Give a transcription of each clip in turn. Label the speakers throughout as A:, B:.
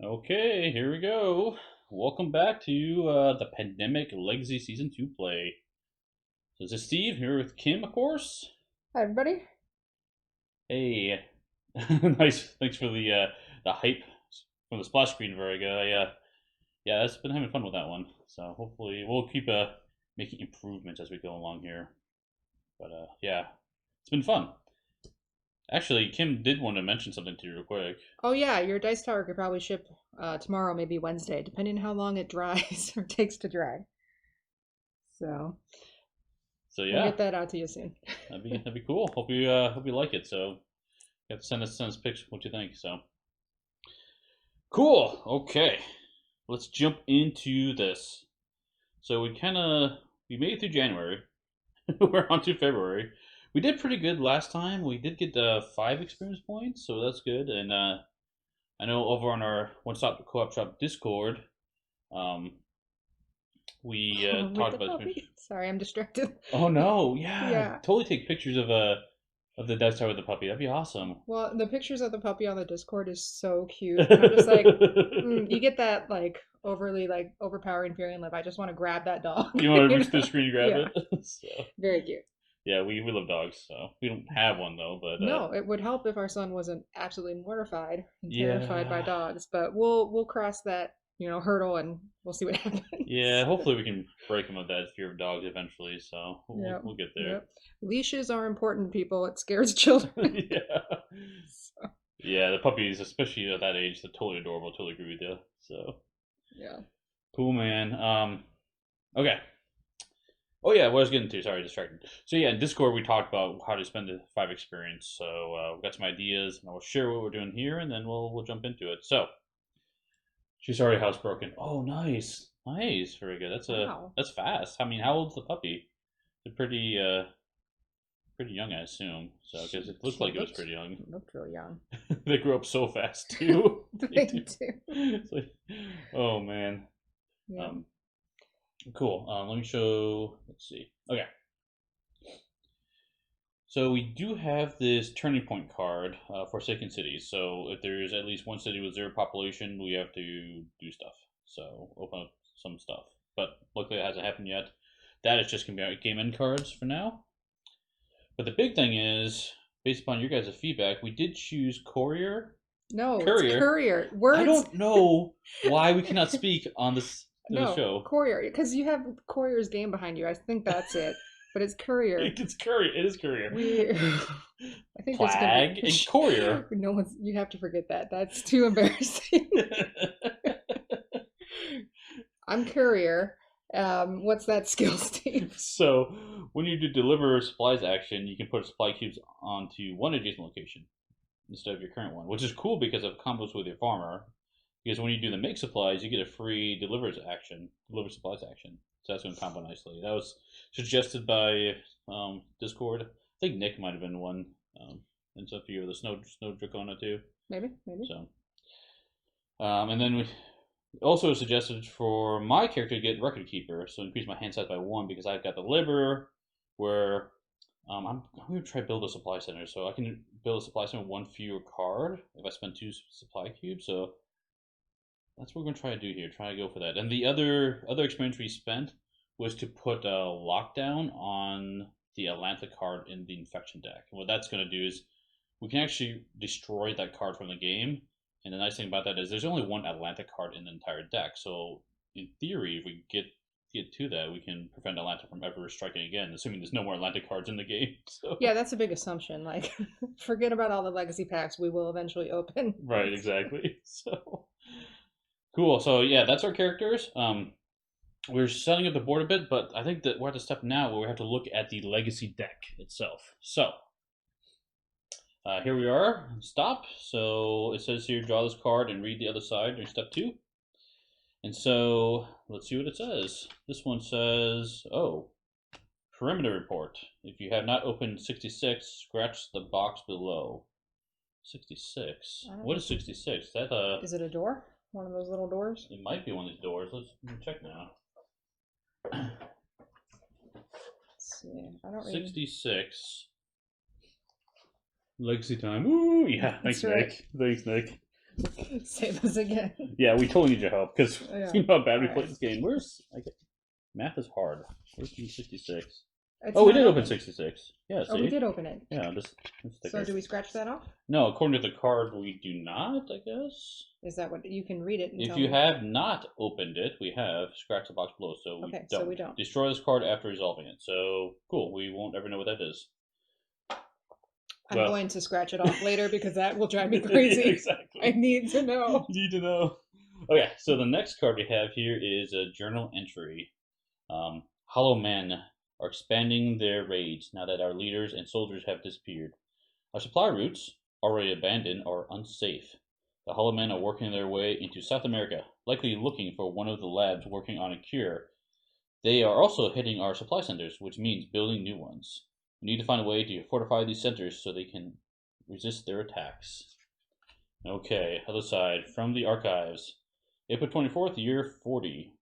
A: Okay, here we go. Welcome back to the Pandemic Legacy Season 2 play. So this is Steve here with Kim, of course.
B: Hi, everybody.
A: Hey, nice. Thanks for the hype from the splash screen, Veriga. Yeah, that's been having fun with that one. So hopefully we'll keep making improvements as we go along here. But yeah, it's been fun. Actually, Kim did want to mention something to you real quick.
B: Oh yeah, your dice tower could probably ship tomorrow, maybe Wednesday, depending on how long it dries or takes to dry. So
A: So
B: we'll
A: yeah,
B: get that out to you soon.
A: that'd be cool. Hope you like it. So you have to send us pics what you think. So cool. Okay, let's jump into this. So we made it through January. We're on to February. We did pretty good last time. We did get 5 experience points, so that's good. And I know over on our One Stop Co-op Shop Discord, um, we
B: With
A: talked
B: the
A: about experience.
B: puppy. Sorry, I'm distracted.
A: Oh no! Yeah,
B: Yeah.
A: totally take pictures of the Death Star with the puppy. That'd be awesome.
B: Well, the pictures of the puppy on the Discord is so cute, and I'm just like, you get that like overly like overpowering feeling like I just want to grab that dog.
A: You want to
B: You
A: reach the
B: know?
A: screen and grab
B: Yeah,
A: it? So
B: very cute.
A: yeah, we love dogs, so we don't have one though. But
B: No, it would help if our son wasn't absolutely mortified and terrified by
A: yeah,
B: dogs, but we'll cross that, hurdle and we'll see what
A: yeah.
B: happens.
A: Hopefully, we can break him of that fear of dogs eventually. So
B: Yep.
A: we'll get there.
B: Yep. Leashes are important, people. It scares children.
A: Yeah,
B: So,
A: yeah. The puppies, especially at that age, they're totally adorable. Totally agree with you. So
B: yeah.
A: cool, man. Okay. Oh yeah, what I was getting to. Sorry, distracted. So yeah, in Discord we talked about how to spend the 5 experience. So we got some ideas, and I'll share what we're doing here, and then we'll jump into it. So she's already housebroken. Oh, nice, nice, very good.
B: Wow.
A: That's fast. I mean, how old's the puppy? They're pretty young, I assume. So because it looked
B: She
A: like it was
B: looked
A: pretty young.
B: looked real young.
A: They grew up so fast too. They
B: They
A: do.
B: do.
A: It's like, oh man.
B: Yeah.
A: Um, cool. Let me show. Let's see. Okay. So we do have this turning point card for Forsaken Cities. So if there's at least one city with zero population, we have to do stuff. So open up some stuff. But luckily it hasn't happened yet. That is just going to be game end cards for now. But the big thing is, based upon your guys' feedback, we did choose Courier.
B: No, it's
A: Courier.
B: courier.
A: I
B: Words.
A: don't know why we cannot speak on this
B: No,
A: show.
B: courier. Because you have courier's game behind you. I think that's it. But it's courier.
A: It's Courier. It is Courier.
B: We, I think there's gonna
A: Flag
B: be
A: and Courier.
B: no one's. You have to forget that. That's too embarrassing. I'm courier. What's that skill, Steve?
A: So when you do deliver supplies action, you can put supply cubes onto one adjacent location instead of your current one, which is cool because of combos with your farmer. Because when you do the make supplies, you get a free deliver supplies action. So that's going to combo nicely. That was suggested by Discord. I think Nick might have been one, and so a few of the Snow Dracona too.
B: Maybe, maybe.
A: So, and then we also suggested for my character to get Record Keeper, so increase my hand size by 1 because I've got the liver where I'm going to try to build a supply center. So I can build a supply center with 1 fewer card if I spend 2 supply cubes. So that's what we're going to try to do here. Try to go for that. And the other experience we spent was to put a lockdown on the Atlanta card in the infection deck. And what that's going to do is we can actually destroy that card from the game. And the nice thing about that is there's only one Atlanta card in the entire deck. So in theory, if we get to that, we can prevent Atlanta from ever striking again, assuming there's no more Atlanta cards in the game. So
B: Yeah, that's a big assumption. Like, forget about all the legacy packs we will eventually open.
A: right, exactly. So cool. So yeah, that's our characters. We're setting up the board a bit, but I think that we're at the step now where we have to look at the legacy deck itself. So here we are. Stop. So it says here, draw this card and read the other side during step 2. And so let's see what it says. This one says, oh, perimeter report. If you have not opened 66, scratch the box below. 66.
B: I don't
A: What
B: know.
A: is 66? That
B: Is it a door? One of those little doors?
A: it might be one of these doors. Let's check now.
B: Let's see. I don't really.
A: 66. Legacy time. Ooh, yeah. Thanks,
B: That's right.
A: Nick. Thanks, Nick.
B: Save us again.
A: Yeah, we totally need your help because
B: Yeah.
A: you know how bad we
B: All
A: play
B: right.
A: this game. Math is hard. Where's 66?
B: It's
A: Oh, we
B: not
A: did open
B: open.
A: 66. Yeah,
B: Oh, we
A: see?
B: did open it.
A: Yeah, this
B: So
A: sticker.
B: do we scratch that off?
A: No, according to the card, we do not, I guess.
B: Is that what you can read it and
A: If
B: tell
A: you
B: me?
A: have not opened it, we have scratch the box below, so we
B: Okay,
A: don't.
B: so we don't.
A: Destroy this card after resolving it. So, cool. We won't ever know what that is.
B: I'm
A: Well,
B: going to scratch it off later because that will drive me crazy.
A: exactly.
B: I need to know.
A: You need to know. Okay, so the next card we have here is a journal entry. Hollow men are expanding their raids now that our leaders and soldiers have disappeared. Our supply routes, already abandoned, are unsafe. The Hollow men are working their way into South America, likely looking for one of the labs working on a cure. They are also hitting our supply centers, which means building new ones. We need to find a way to fortify these centers so they can resist their attacks. Okay, other side, from the archives. April 24th, year 40.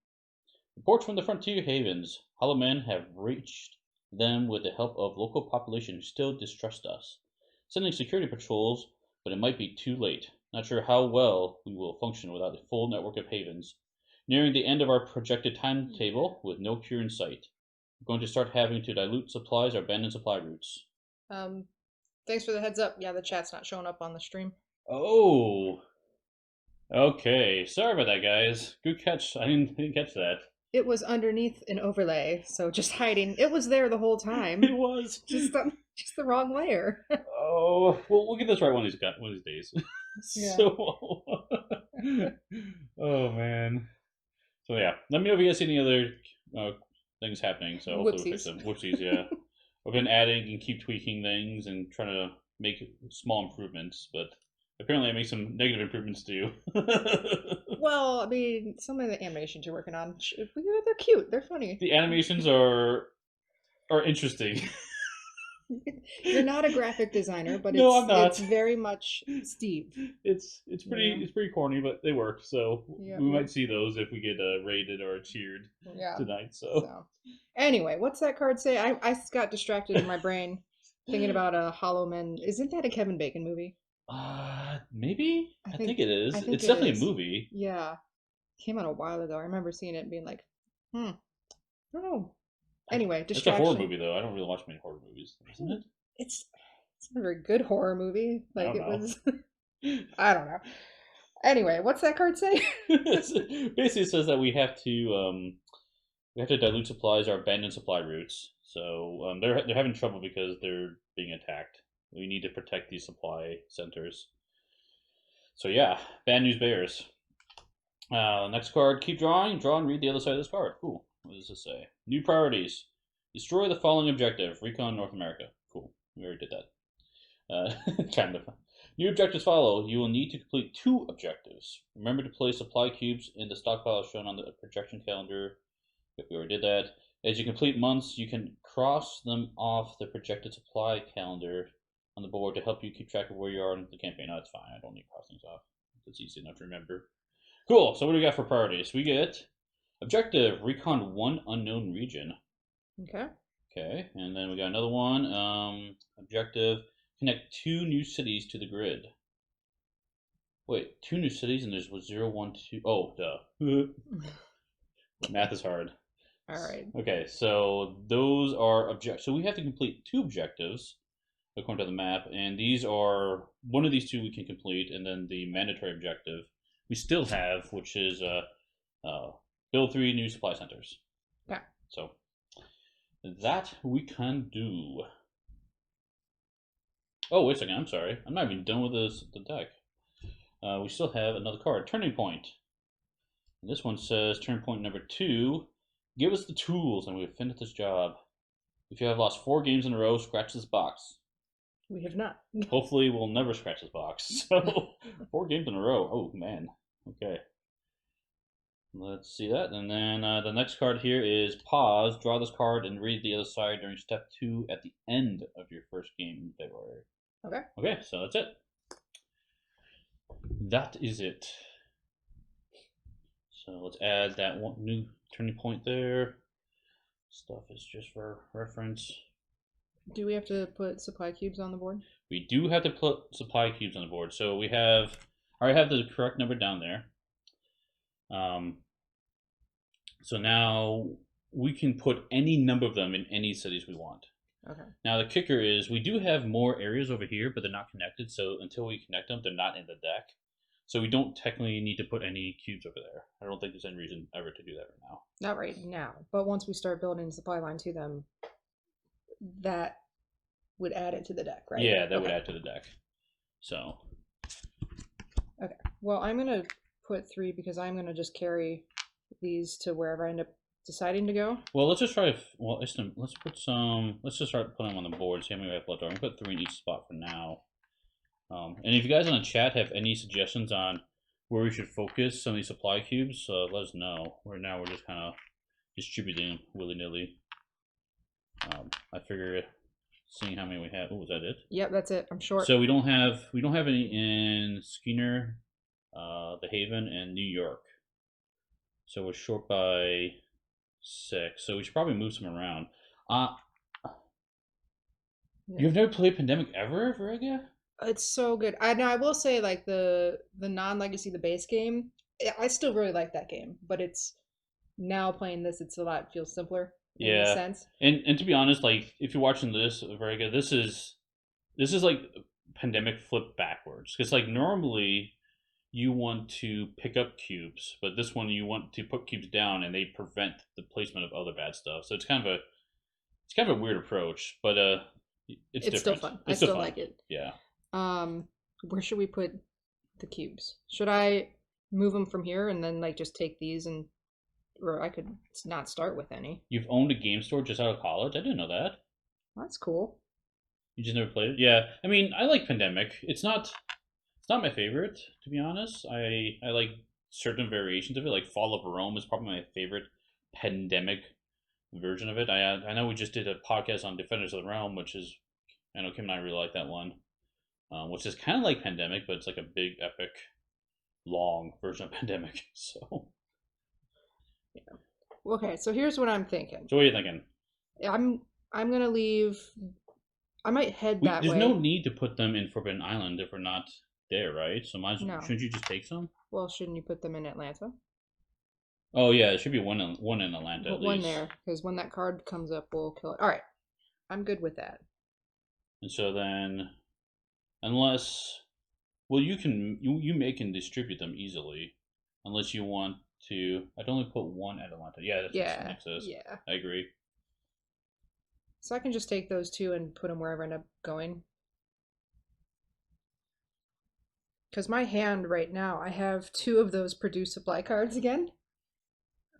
A: Reports from the frontier havens. Hollow men have reached them with the help of local population who still distrust us. Sending security patrols, but it might be too late. Not sure how well we will function without a full network of havens. Nearing the end of our projected timetable with no cure in sight. We're going to start having to dilute supplies or abandon supply routes.
B: Um, Thanks for the heads up. Yeah, the chat's not showing up on the stream.
A: Oh, okay. Sorry about that, guys. Good catch. I didn't catch that.
B: It was underneath an overlay, so just hiding. It was there the whole time.
A: It was.
B: Just the wrong layer.
A: Oh, well, we'll get this right one of these days.
B: Yeah.
A: So, oh man. So yeah, let me know if you guys see any other things happening. So hopefully we'll fix
B: Whoopsies.
A: them. Whoopsies, yeah. We've been adding and keep tweaking things and trying to make small improvements, but apparently I make some negative improvements too.
B: Well, I mean, some of the animations you're working on, they're cute. They're funny.
A: The animations are interesting.
B: You're not a graphic designer, but
A: No, I'm not.
B: it's very much Steve.
A: It's pretty
B: Yeah.
A: it's pretty corny, but they work. So
B: Yeah,
A: we
B: yeah.
A: might see those if we get rated or cheered
B: Yeah.
A: tonight. So
B: So, anyway, what's that card say? I got distracted in my brain thinking about a Hollow Men. Isn't that a Kevin Bacon movie?
A: maybe
B: I
A: I
B: think
A: think it is.
B: I think
A: It's
B: it
A: definitely a
B: is.
A: movie.
B: Yeah, came out a while ago. I remember seeing it and being like, I don't know.
A: I-
B: Anyway,
A: It's a horror
B: distraction.
A: movie though. I don't really watch many horror movies, isn't it?
B: It's it's not a very good horror movie.
A: I
B: Like
A: don't
B: it
A: know.
B: was. I don't know. Anyway, what's that card say?
A: Basically, it says that we have to dilute supplies or abandon supply routes. So they're having trouble because they're being attacked. We need to protect these supply centers. So yeah, bad news bears. Next card, keep drawing. Draw and read the other side of this card. Cool. What does this say? New priorities. Destroy the following objective. Recon North America. Cool. We already did that. Kind of. New objectives follow. You will need to complete 2 objectives. Remember to place supply cubes in the stockpile shown on the projection calendar. We already did that. As you complete months, you can cross them off the projected supply calendar on the board to help you keep track of where you are in the campaign. No, it's fine. I don't need to cross things off. It's easy enough to remember. Cool. So what do we got for priorities? We get objective, recon 1 unknown region.
B: Okay.
A: Okay, and then we got another one. Objective, connect 2 new cities to the grid. Wait, 2 new cities and there's 0, 1, 2. Oh, duh. Math is hard.
B: All right.
A: Okay, so those are objectives. So we have to complete 2 objectives according to the map, and these are one of these 2 we can complete, and then the mandatory objective we still have, which is build 3 new supply centers.
B: Okay.
A: So that we can do. Oh, wait a second. I'm sorry. I'm not even done with the deck. We still have another card, Turning Point. And this one says Turning Point number 2. Give us the tools and we've finished this job. If you have lost 4 games in a row, scratch this box.
B: We have not.
A: Hopefully, we'll never scratch this box. So, 4 games in a row. Oh, man. Okay. Let's see that. And then the next card here is Pause. Draw this card and read the other side during step 2 at the end of your first game in February.
B: Okay.
A: Okay, so that's it. That is it. So let's add that one new turning point there. Stuff is just for reference.
B: Do we have to put supply cubes on the board?
A: We do have to put supply cubes on the board. So we have, I already have the correct number down there. So now we can put any number of them in any cities we want.
B: Okay.
A: Now the kicker is we do have more areas over here, but they're not connected. So until we connect them, they're not in the deck. So we don't technically need to put any cubes over there. I don't think there's any reason ever to do that right now.
B: Not right now, but once we start building a supply line to them, that would add it to the deck, right?
A: Yeah, that would add to the deck. So.
B: Okay. Well, I'm gonna put 3 because I'm gonna just carry these to wherever I end up deciding to go.
A: Well, let's just try. Well, let's put some. Let's just start putting them on the board. See how many we have left. I'm gonna put 3 in each spot for now. And if you guys in the chat have any suggestions on where we should focus some of these supply cubes, let us know. Right now, we're just kind of distributing willy nilly. I figure, seeing how many we have. Oh, was that it?
B: Yep, that's it. I'm short.
A: So we don't have any in Skinner, the Haven, and New York. So we're short by 6. So we should probably move some around. You've never played Pandemic ever, Verega?
B: It's so good. I will say, like, the non-legacy, the base game, I still really like that game, but it's now playing this, it's a lot feels simpler in a sense.
A: And to be honest, like, if you're watching this, Verega, this is like Pandemic flipped backwards. Because like normally you want to pick up cubes, but this one you want to put cubes down and they prevent the placement of other bad stuff. So it's kind of a weird approach, but it's different.
B: Still fun. I still like it.
A: Yeah.
B: Where should we put the cubes? Should I move them from here and then like just take these and, or I could not start with any.
A: You've owned a game store just out of college? I didn't know that.
B: That's cool.
A: You just never played it? Yeah. I mean, I like Pandemic. It's not my favorite, to be honest. I like certain variations of it. Like Fall of Rome is probably my favorite Pandemic version of it. I know we just did a podcast on Defenders of the Realm, which is, I know Kim and I really like that one, which is kind of like Pandemic, but it's like a big, epic, long version of Pandemic. So,
B: yeah. Okay, so here's what I'm thinking.
A: So what are you thinking?
B: I'm gonna leave. I might head that way.
A: There's no need to put them in Forbidden Island if we're not there, right? So shouldn't you just take some?
B: Well, shouldn't you put them in Atlanta?
A: Oh yeah, it should be one in Atlanta at least.
B: One there, because when that card comes up, we'll kill it. All right, I'm good with that.
A: And so then, unless, well, you can distribute them easily, unless you want to. I'd only put 1 at Atlanta. Yeah, that's makes sense.
B: Yeah,
A: I agree.
B: So I can just take those 2 and put them wherever I end up going. Because my hand right now, I have 2 of those produce supply cards again.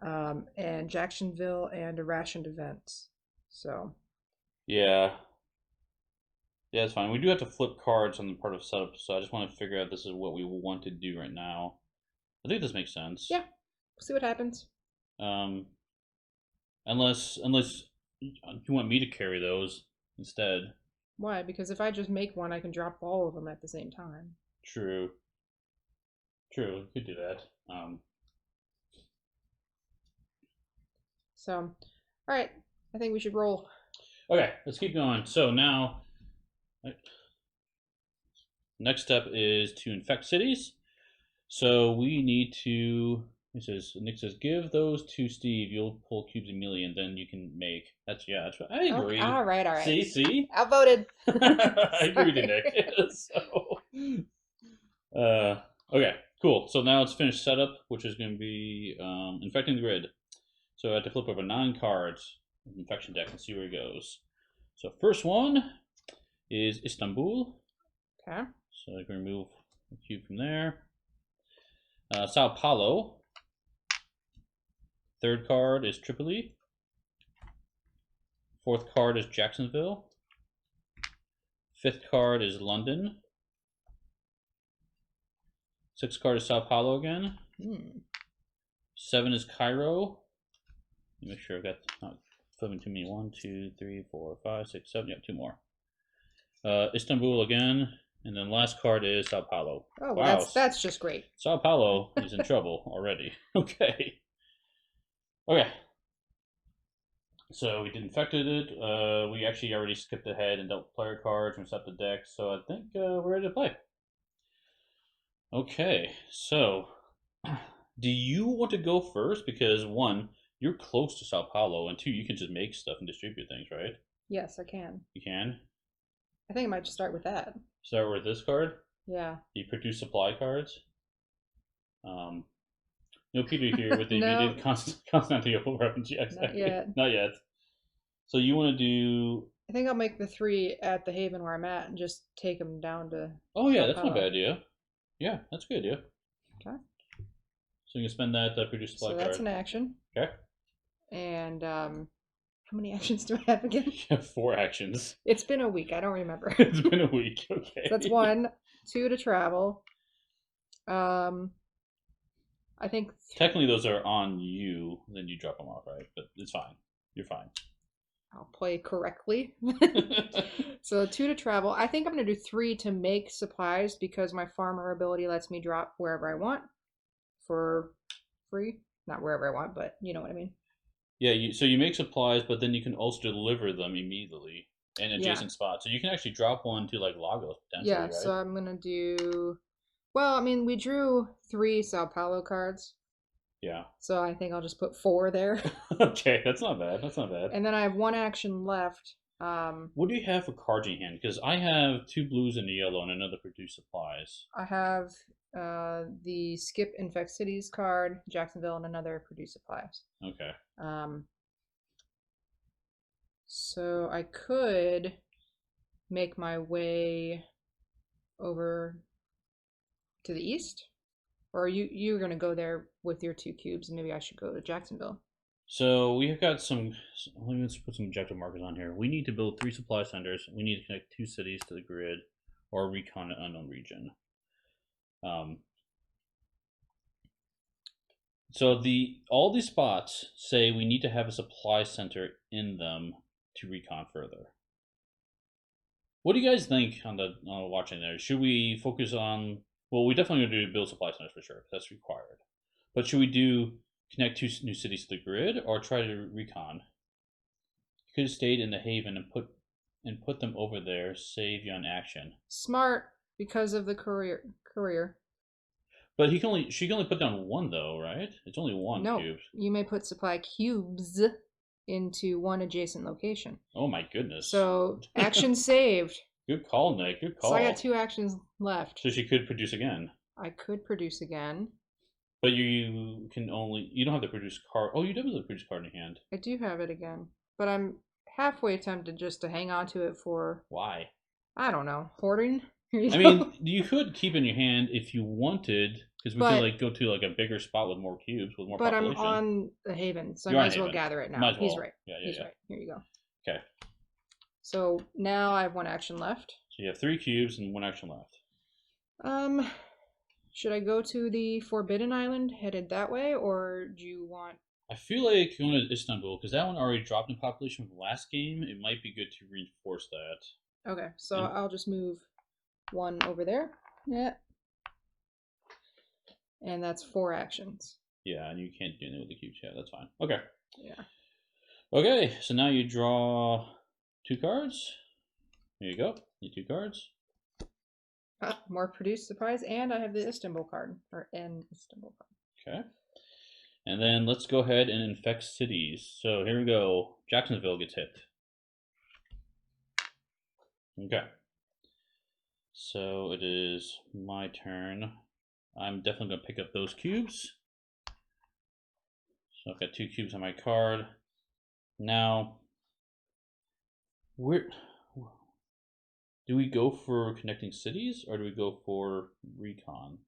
B: And Jacksonville and a rationed event. So.
A: Yeah. Yeah, it's fine. We do have to flip cards on the part of setup, so I just want to figure out this is what we want to do right now. I think this makes sense.
B: Yeah. We'll see what happens.
A: Unless you want me to carry those instead.
B: Why? Because if I just make one, I can drop all of them at the same time.
A: True. You could do that.
B: So, all right. I think we should roll.
A: Okay, let's keep going. So now, next step is to infect cities. So we need to. Nick says, give those to Steve. You'll pull cubes immediately, and then you can make. That's what I agree.
B: Okay, all right.
A: See,
B: outvoted.
A: I agree with you, Nick. Okay, cool. So now let's finish setup, which is going to be infecting the grid. So I have to flip over 9 cards in the infection deck and see where it goes. So first one is Istanbul.
B: Okay.
A: So I can remove a cube from there. Sao Paulo. Third card is Tripoli. Fourth card is Jacksonville. Fifth card is London. Sixth card is Sao Paulo again. 7 is Cairo. Let me make sure I've got not flipping too many. 1, 2, 3, 4, 5, 6, 7. Yeah, 2 more. Istanbul again, and then last card is Sao Paulo.
B: Oh, wow. That's just great.
A: Sao Paulo is in trouble already. Okay. So we infected it. We actually already skipped ahead and dealt player cards and set the deck. So I think we're ready to play. Okay, so do you want to go first? Because one, you're close to Sao Paulo, and two, you can just make stuff and distribute things, right?
B: Yes, I can.
A: You can.
B: I think I might just start with that.
A: Start with this card.
B: Yeah.
A: You produce supply cards. Um, no Peter here with the
B: No,
A: immediate Constantinople reference. Yeah,
B: not
A: exactly.
B: yet.
A: Not yet. So you want to do?
B: I think I'll make the three at the Haven where I'm at and just take them down to
A: Oh yeah,
B: Sao
A: that's not a bad
B: Paulo.
A: idea. Yeah, that's a good idea.
B: Okay.
A: So you can spend that produce supply
B: So that's
A: card.
B: an action.
A: Okay.
B: And how many actions do I have again?
A: You have 4 actions.
B: It's been a week. I don't remember.
A: It's been a week.
B: So that's
A: Okay.
B: one. Two to travel. Um, I think
A: Technically, those are on you. Then you drop them off, right? But it's fine. You're fine.
B: I'll play correctly. So two to travel. I think I'm going to do three to make supplies because my farmer ability lets me drop wherever I want for free. Not wherever I want, but you know what I mean.
A: Yeah. So you make supplies, but then you can also deliver them immediately in
B: Yeah.
A: adjacent spots. So you can actually drop one to like Lagos potentially,
B: Yeah,
A: right?
B: so I'm going to do. Well, I mean, we drew three Sao Paulo cards.
A: Yeah.
B: So I think I'll just put four there.
A: Okay, that's not bad. That's not bad.
B: And then I have one action left.
A: What do you have for cards in your hand? Because I have 2 blues and a yellow and another produce supplies.
B: I have the Skip Infect Cities card, Jacksonville, and another Produce Supplies.
A: Okay.
B: Um, so I could make my way over to the east, or you're gonna go there with your 2 cubes, and maybe I should go to Jacksonville.
A: So we have got some. Let's put some objective markers on here. We need to build 3 supply centers. We need to connect 2 cities to the grid, or recon an unknown region. Um, so all these spots say we need to have a supply center in them to recon further. What do you guys think on the watching there? Should we focus on? Well, we definitely going to do build supply centers for sure. That's required. But should we do connect 2 new cities to the grid or try to recon? You could have stayed in the Haven and put them over there. Save you on action.
B: Smart because of the courier.
A: But she can only put down one though, right? It's only one
B: No,
A: cube.
B: you may put supply cubes into one adjacent location.
A: Oh my goodness.
B: So action saved.
A: Good call, Nick. Good call.
B: So I got 2 actions left.
A: So she could produce again.
B: I could produce again.
A: But you don't have the produce card. Oh, you do have the produce card in your hand.
B: I do have it again, but I'm halfway tempted just to hang on to it for,
A: Why?
B: I don't know, hoarding.
A: I mean, you could keep in your hand if you wanted, because we could
B: But
A: like go to like a bigger spot with more cubes with more
B: but I'm
A: population.
B: on the Haven, so I
A: You're
B: might
A: on
B: as well
A: Haven.
B: gather it now.
A: Might as
B: He's
A: well.
B: right.
A: Yeah,
B: He's
A: yeah.
B: right. Here you go.
A: Okay.
B: So now I have one action left.
A: So you have 3 cubes and 1 action left.
B: Um, should I go to the Forbidden Island headed that way, or do you want?
A: I feel like going to Istanbul because that one already dropped in population from the last game. It might be good to reinforce that.
B: Okay, so
A: And
B: I'll just move one over there. Yeah. And that's 4 actions.
A: yeah, and you can't do anything with the cubes. Yeah, that's fine. Okay.
B: Yeah.
A: Okay, so now you draw 2 cards. There you go. Need 2 cards.
B: More produced supplies, and I have the Istanbul card, or an Istanbul card.
A: Okay. And then let's go ahead and infect cities. So here we go. Jacksonville gets hit. Okay. So it is my turn. I'm definitely going to pick up those cubes. So I've got 2 cubes on my card. Now, where do we go for connecting cities or do we go for recon?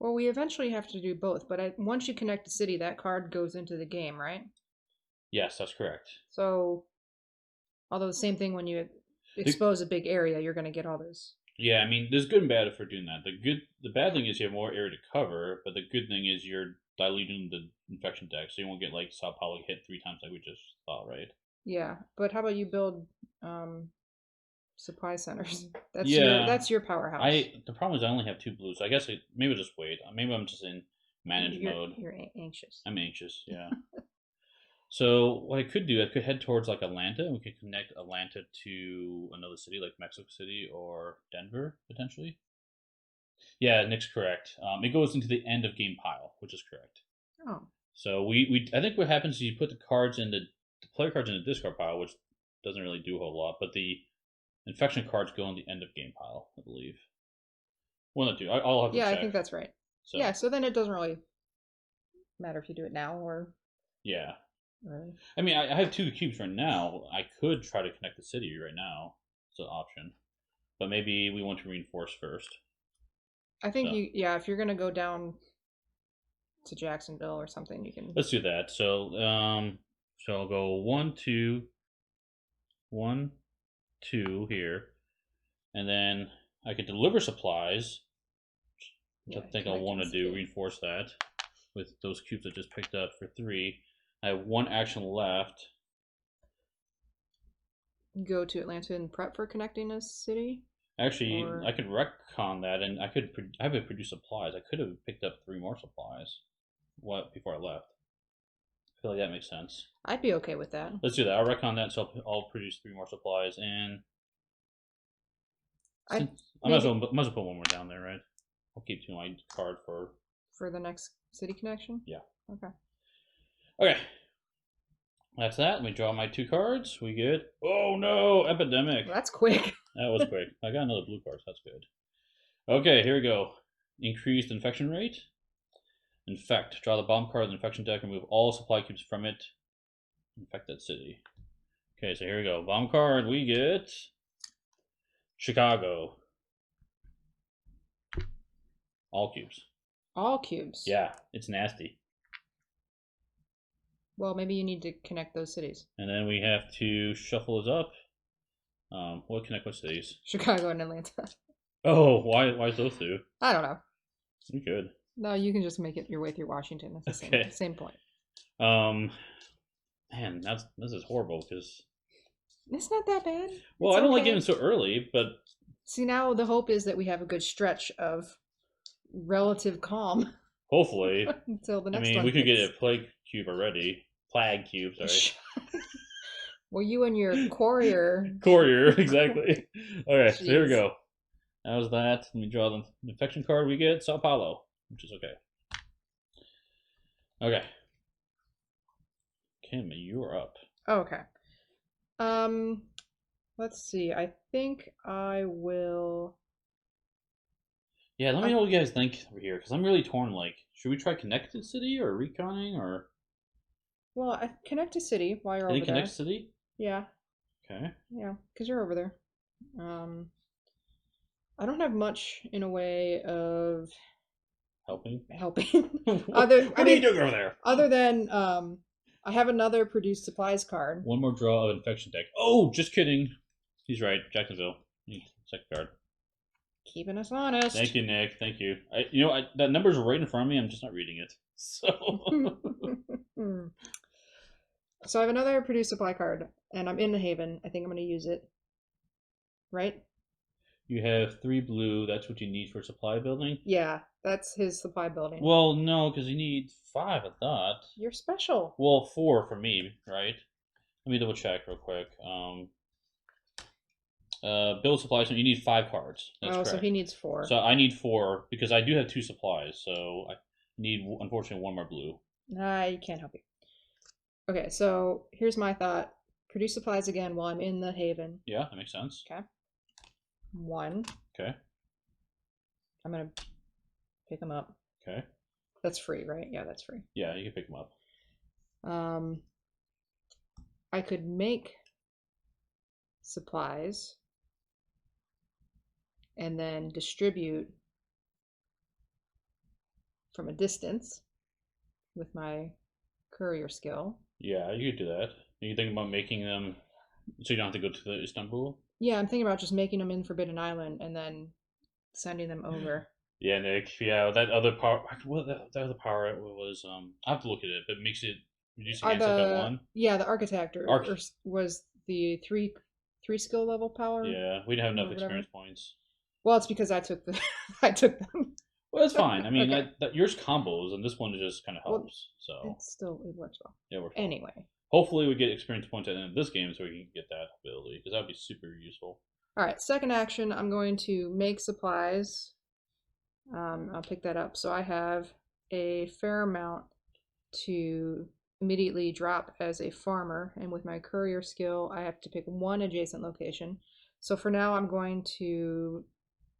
B: Well, we eventually have to do both, but once you connect a city, that card goes into the game, right?
A: Yes, that's correct.
B: So, although the same thing when you expose a big area, you're going to get all those.
A: Yeah, I mean, there's good and bad for doing that. The bad thing is you have more area to cover, but the good thing is you're diluting the infection deck, so you won't get like Sao Paulo hit 3 times like we just thought, right?
B: Yeah, but how about you build supply centers? That's your powerhouse.
A: The problem is I only have 2 blues. So I guess maybe I'll just wait. Maybe I'm just in manage mode.
B: You're anxious.
A: I'm anxious. Yeah. So what I could do, I could head towards like Atlanta, and we could connect Atlanta to another city like Mexico City or Denver potentially. Yeah, Nick's correct. It goes into the end of game pile, which is correct.
B: Oh.
A: So we I think what happens is you put the cards in the player cards in the discard pile, which doesn't really do a whole lot, but the infection cards go in the end of game pile, I believe. One of the two. I'll have to
B: Yeah, I
A: check.
B: think that's right.
A: So
B: Yeah, so then it doesn't really matter if you do it now
A: yeah,
B: or
A: I mean I have two cubes right now. I could try to connect the city right now. It's an option, but maybe we want to reinforce first.
B: I think
A: So
B: yeah, if you're gonna go down to Jacksonville or something, you can.
A: let's do that. So I'll go 1, 2, 1, 2 here, and then I could deliver supplies, which
B: Yeah,
A: I think I'll
B: connect to
A: want
B: the
A: to do.
B: city.
A: Reinforce that with those cubes I just picked up for 3. I have one action left.
B: Go to Atlanta and prep for connecting a city,
A: Actually,
B: or
A: I could retcon that, and I have produce supplies. I could have picked up 3 more supplies. What before I left? I feel like that makes sense.
B: I'd be okay with that.
A: Let's do that. I'll retcon that, so I'll produce 3 more supplies, and
B: I
A: since I
B: maybe
A: might as well put one more down there, right? I'll keep 2 my card for
B: for the next city connection.
A: yeah.
B: Okay.
A: Okay, that's that. Let me draw my 2 cards. We good? Oh no, epidemic.
B: Well, that's quick.
A: That was quick. I got another blue card, so that's good. Okay, here we go. Increased infection rate. Infect. Draw the bomb card of the infection deck and move all supply cubes from it. Infect that city. Okay, so here we go. Bomb card, we get Chicago. All cubes.
B: All cubes.
A: Yeah, it's nasty.
B: Well, maybe you need to connect those cities.
A: And then we have to shuffle this up. We'll connect with cities.
B: Chicago and Atlanta.
A: Oh, why is those 2?
B: I don't know.
A: We could.
B: No, you can just make it your way through Washington. It's the
A: Okay.
B: same point.
A: Man, this is horrible because
B: It's not that bad.
A: well,
B: It's
A: I don't like
B: okay.
A: getting so early, but
B: See, now the hope is that we have a good stretch of relative calm
A: hopefully,
B: until the
A: I
B: next
A: mean,
B: one
A: we could get
B: hits.
A: a plague cube already. Plague cube, sorry.
B: Well, you and your courier.
A: Courier, exactly. Okay, so here we
B: Jeez.
A: go. That was that. Let me draw the infection card. We get Sao Paulo, which is okay. Okay. Kim, you're up.
B: Oh, okay. Um, let's see. I think I will.
A: Yeah, let me know what you guys think over here, because I'm really torn. Like, should we try Connected City or Reconning or
B: Well, I connect to city while you're
A: any
B: over there.
A: Connect City?
B: Yeah,
A: Okay.
B: yeah, because you're over there. Um, I don't have much in a way of
A: Helping.
B: helping.
A: What are you doing over there?
B: Other than I have another produce supplies card.
A: One more draw of infection deck. Oh, just kidding. He's right. Jacksonville. Second card.
B: Keeping us honest.
A: Thank you, Nick. Thank you. That number's right in front of me. I'm just not reading it. So.
B: So I have another produce supply card, and I'm in the Haven. I think I'm going to use it. Right?
A: You have 3 blue. That's what you need for supply building.
B: Yeah, that's his supply building.
A: Well, no, because you need 5. I thought.
B: You're special.
A: Well, 4 for me, right? Let me double check real quick. Build supply. So you need 5 cards. That's correct.
B: So he needs 4.
A: So I need 4 because I do have 2 supplies. So I need, unfortunately, 1 more blue.
B: I can't help you. Okay, so here's my thought. Produce supplies again while I'm in the Haven.
A: Yeah, that makes sense.
B: Okay. 1.
A: Okay.
B: I'm going to pick them up.
A: Okay.
B: That's free, right? Yeah, that's free.
A: Yeah, you can pick them up.
B: I could make supplies and then distribute from a distance with my courier skill.
A: Yeah, you could do that. Are you thinking about making them so you don't have to go to the Istanbul?
B: Yeah, I'm thinking about just making them in Forbidden Island and then sending them over.
A: Yeah, Nick. Yeah, that other power. What that other power was? I have to look at it, but it makes it reducing answer by 1.
B: Yeah, the architect
A: Arch-
B: was the three skill level power.
A: Yeah, we didn't have enough
B: whatever.
A: experience points.
B: Well, it's because I took the I took them.
A: Well, that's fine. I mean,
B: Okay.
A: that yours combos, and this one just kind of helps. So
B: It works well.
A: yeah, we're
B: Anyway.
A: hopefully we get experience points at the end of this game so we can get that ability because that would be super useful.
B: All right, second action, I'm going to make supplies I'll pick that up. So I have a fair amount to immediately drop as a farmer, and with my courier skill, I have to pick one adjacent location. So for now, I'm going to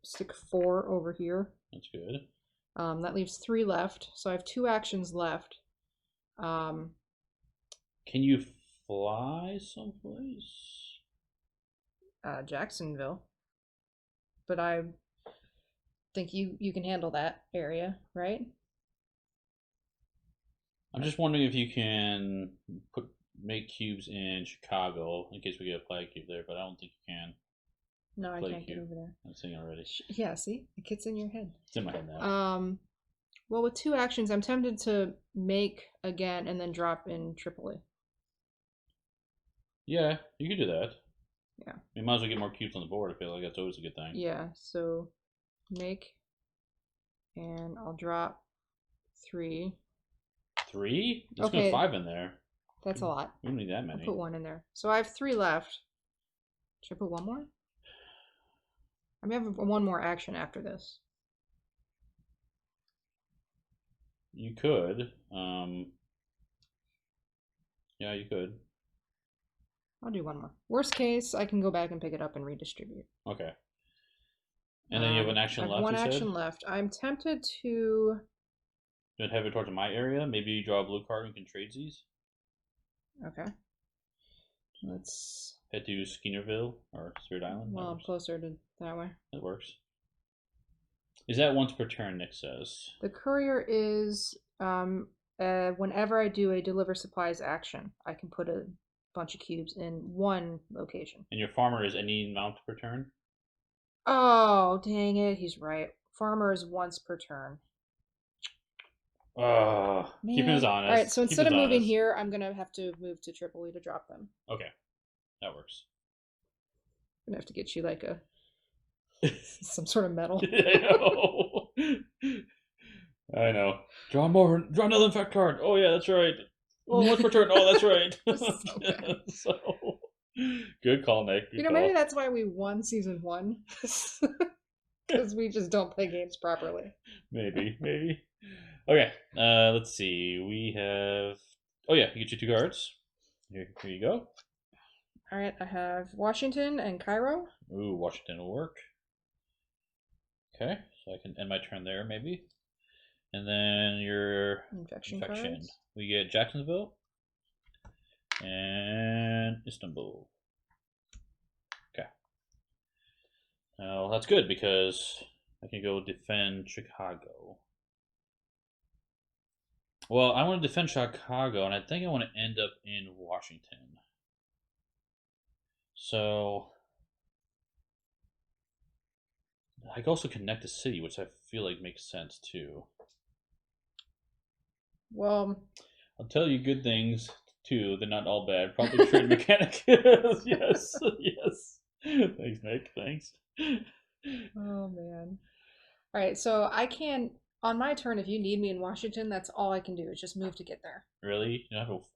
B: stick 4 over here.
A: That's good.
B: That leaves 3 left, so I have 2 actions left. Um,
A: Can you fly someplace?
B: Jacksonville, but I think you can handle that area, right?
A: I'm just wondering if you can make cubes in Chicago in case we get a flag cube there, but I don't think you can.
B: No, I
A: Flag
B: can't get
A: cube.
B: over there.
A: I'm seeing already.
B: Yeah, see, it gets in your head.
A: It's in my head now.
B: Well, with 2 actions, I'm tempted to make again and then drop in Tripoli.
A: Yeah, you could do that.
B: Yeah.
A: You might as well get more cubes on the board. I feel like that's always a good thing.
B: Yeah, so make, and I'll drop 3.
A: 3? Let's
B: Okay.
A: go 5 in there.
B: That's a lot.
A: We don't need that many.
B: I'll put 1 in there. So I have 3 left. Should I put 1 more? I may have 1 more action after this.
A: You could. Yeah, you could.
B: I'll do 1 more. Worst case, I can go back and pick it up and redistribute.
A: Okay. And then you have an action left.
B: One action left. I'm tempted to.
A: Don't have it towards my area. Maybe you draw a blue card and can trade these.
B: Okay. Let's
A: head to Skinnerville or Spirit Island.
B: Well, I'm closer to that way.
A: That works. Is that once per turn? Nick says.
B: The courier is whenever I do a deliver supplies action, I can put a bunch of cubes in one location.
A: And your farmer is any amount per turn?
B: Oh, dang it. He's right. Farmer is once per turn.
A: Keeping us honest.
B: All right, so instead of moving here, I'm going to have to move to Tripoli to drop them.
A: Okay. That works.
B: I'm going to have to get you like a some sort of medal.
A: I know. Draw another infect card. Oh yeah, that's right. Oh, once per turn. Oh, that's right. So good call, Nick. Good call.
B: Maybe that's why we won season 1. Because we just don't play games properly.
A: Maybe. Okay, let's see. We have. Oh yeah, you get your 2 cards. Here you go.
B: All right, I have Washington and Cairo.
A: Ooh, Washington will work. Okay, so I can end my turn there, maybe. And then your
B: infection.
A: We get Jacksonville and Istanbul. Okay. Now that's good because I can go defend Chicago. Well, I want to defend Chicago, and I think I want to end up in Washington. So I can also connect the city, which I feel like makes sense too.
B: Well,
A: I'll tell you good things too. They're not all bad. Probably trade mechanic. Yes. Thanks, Nick. Thanks.
B: Oh man. All right, so I can on my turn. If you need me in Washington, that's all I can do is just move to get there.
A: Really?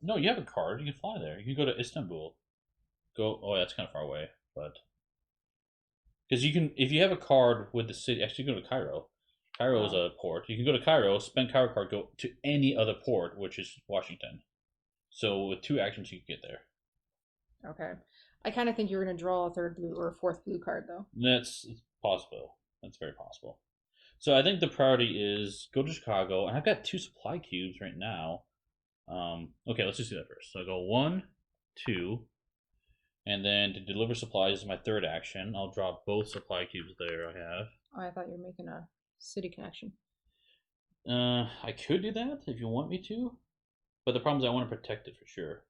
A: No, you have a card. You can fly there. You can go to Istanbul. Oh, that's kind of far away, but because you can, if you have a card with the city, actually go to Cairo. Cairo is a port. You can go to Cairo, spend Cairo card, go to any other port, which is Washington. So with 2 actions, you can get there.
B: Okay. I kind of think you're going to draw a 3rd blue or a 4th blue card, though.
A: That's possible. That's very possible. So I think the priority is go to Chicago, and I've got 2 supply cubes right now. Okay, let's just do that first. So I go 1, 2, and then to deliver supplies is my 3rd action. I'll drop both supply cubes there I have.
B: Oh, I thought you were making a city connection.
A: I could do that if you want me to, but the problem is I want to protect it for sure.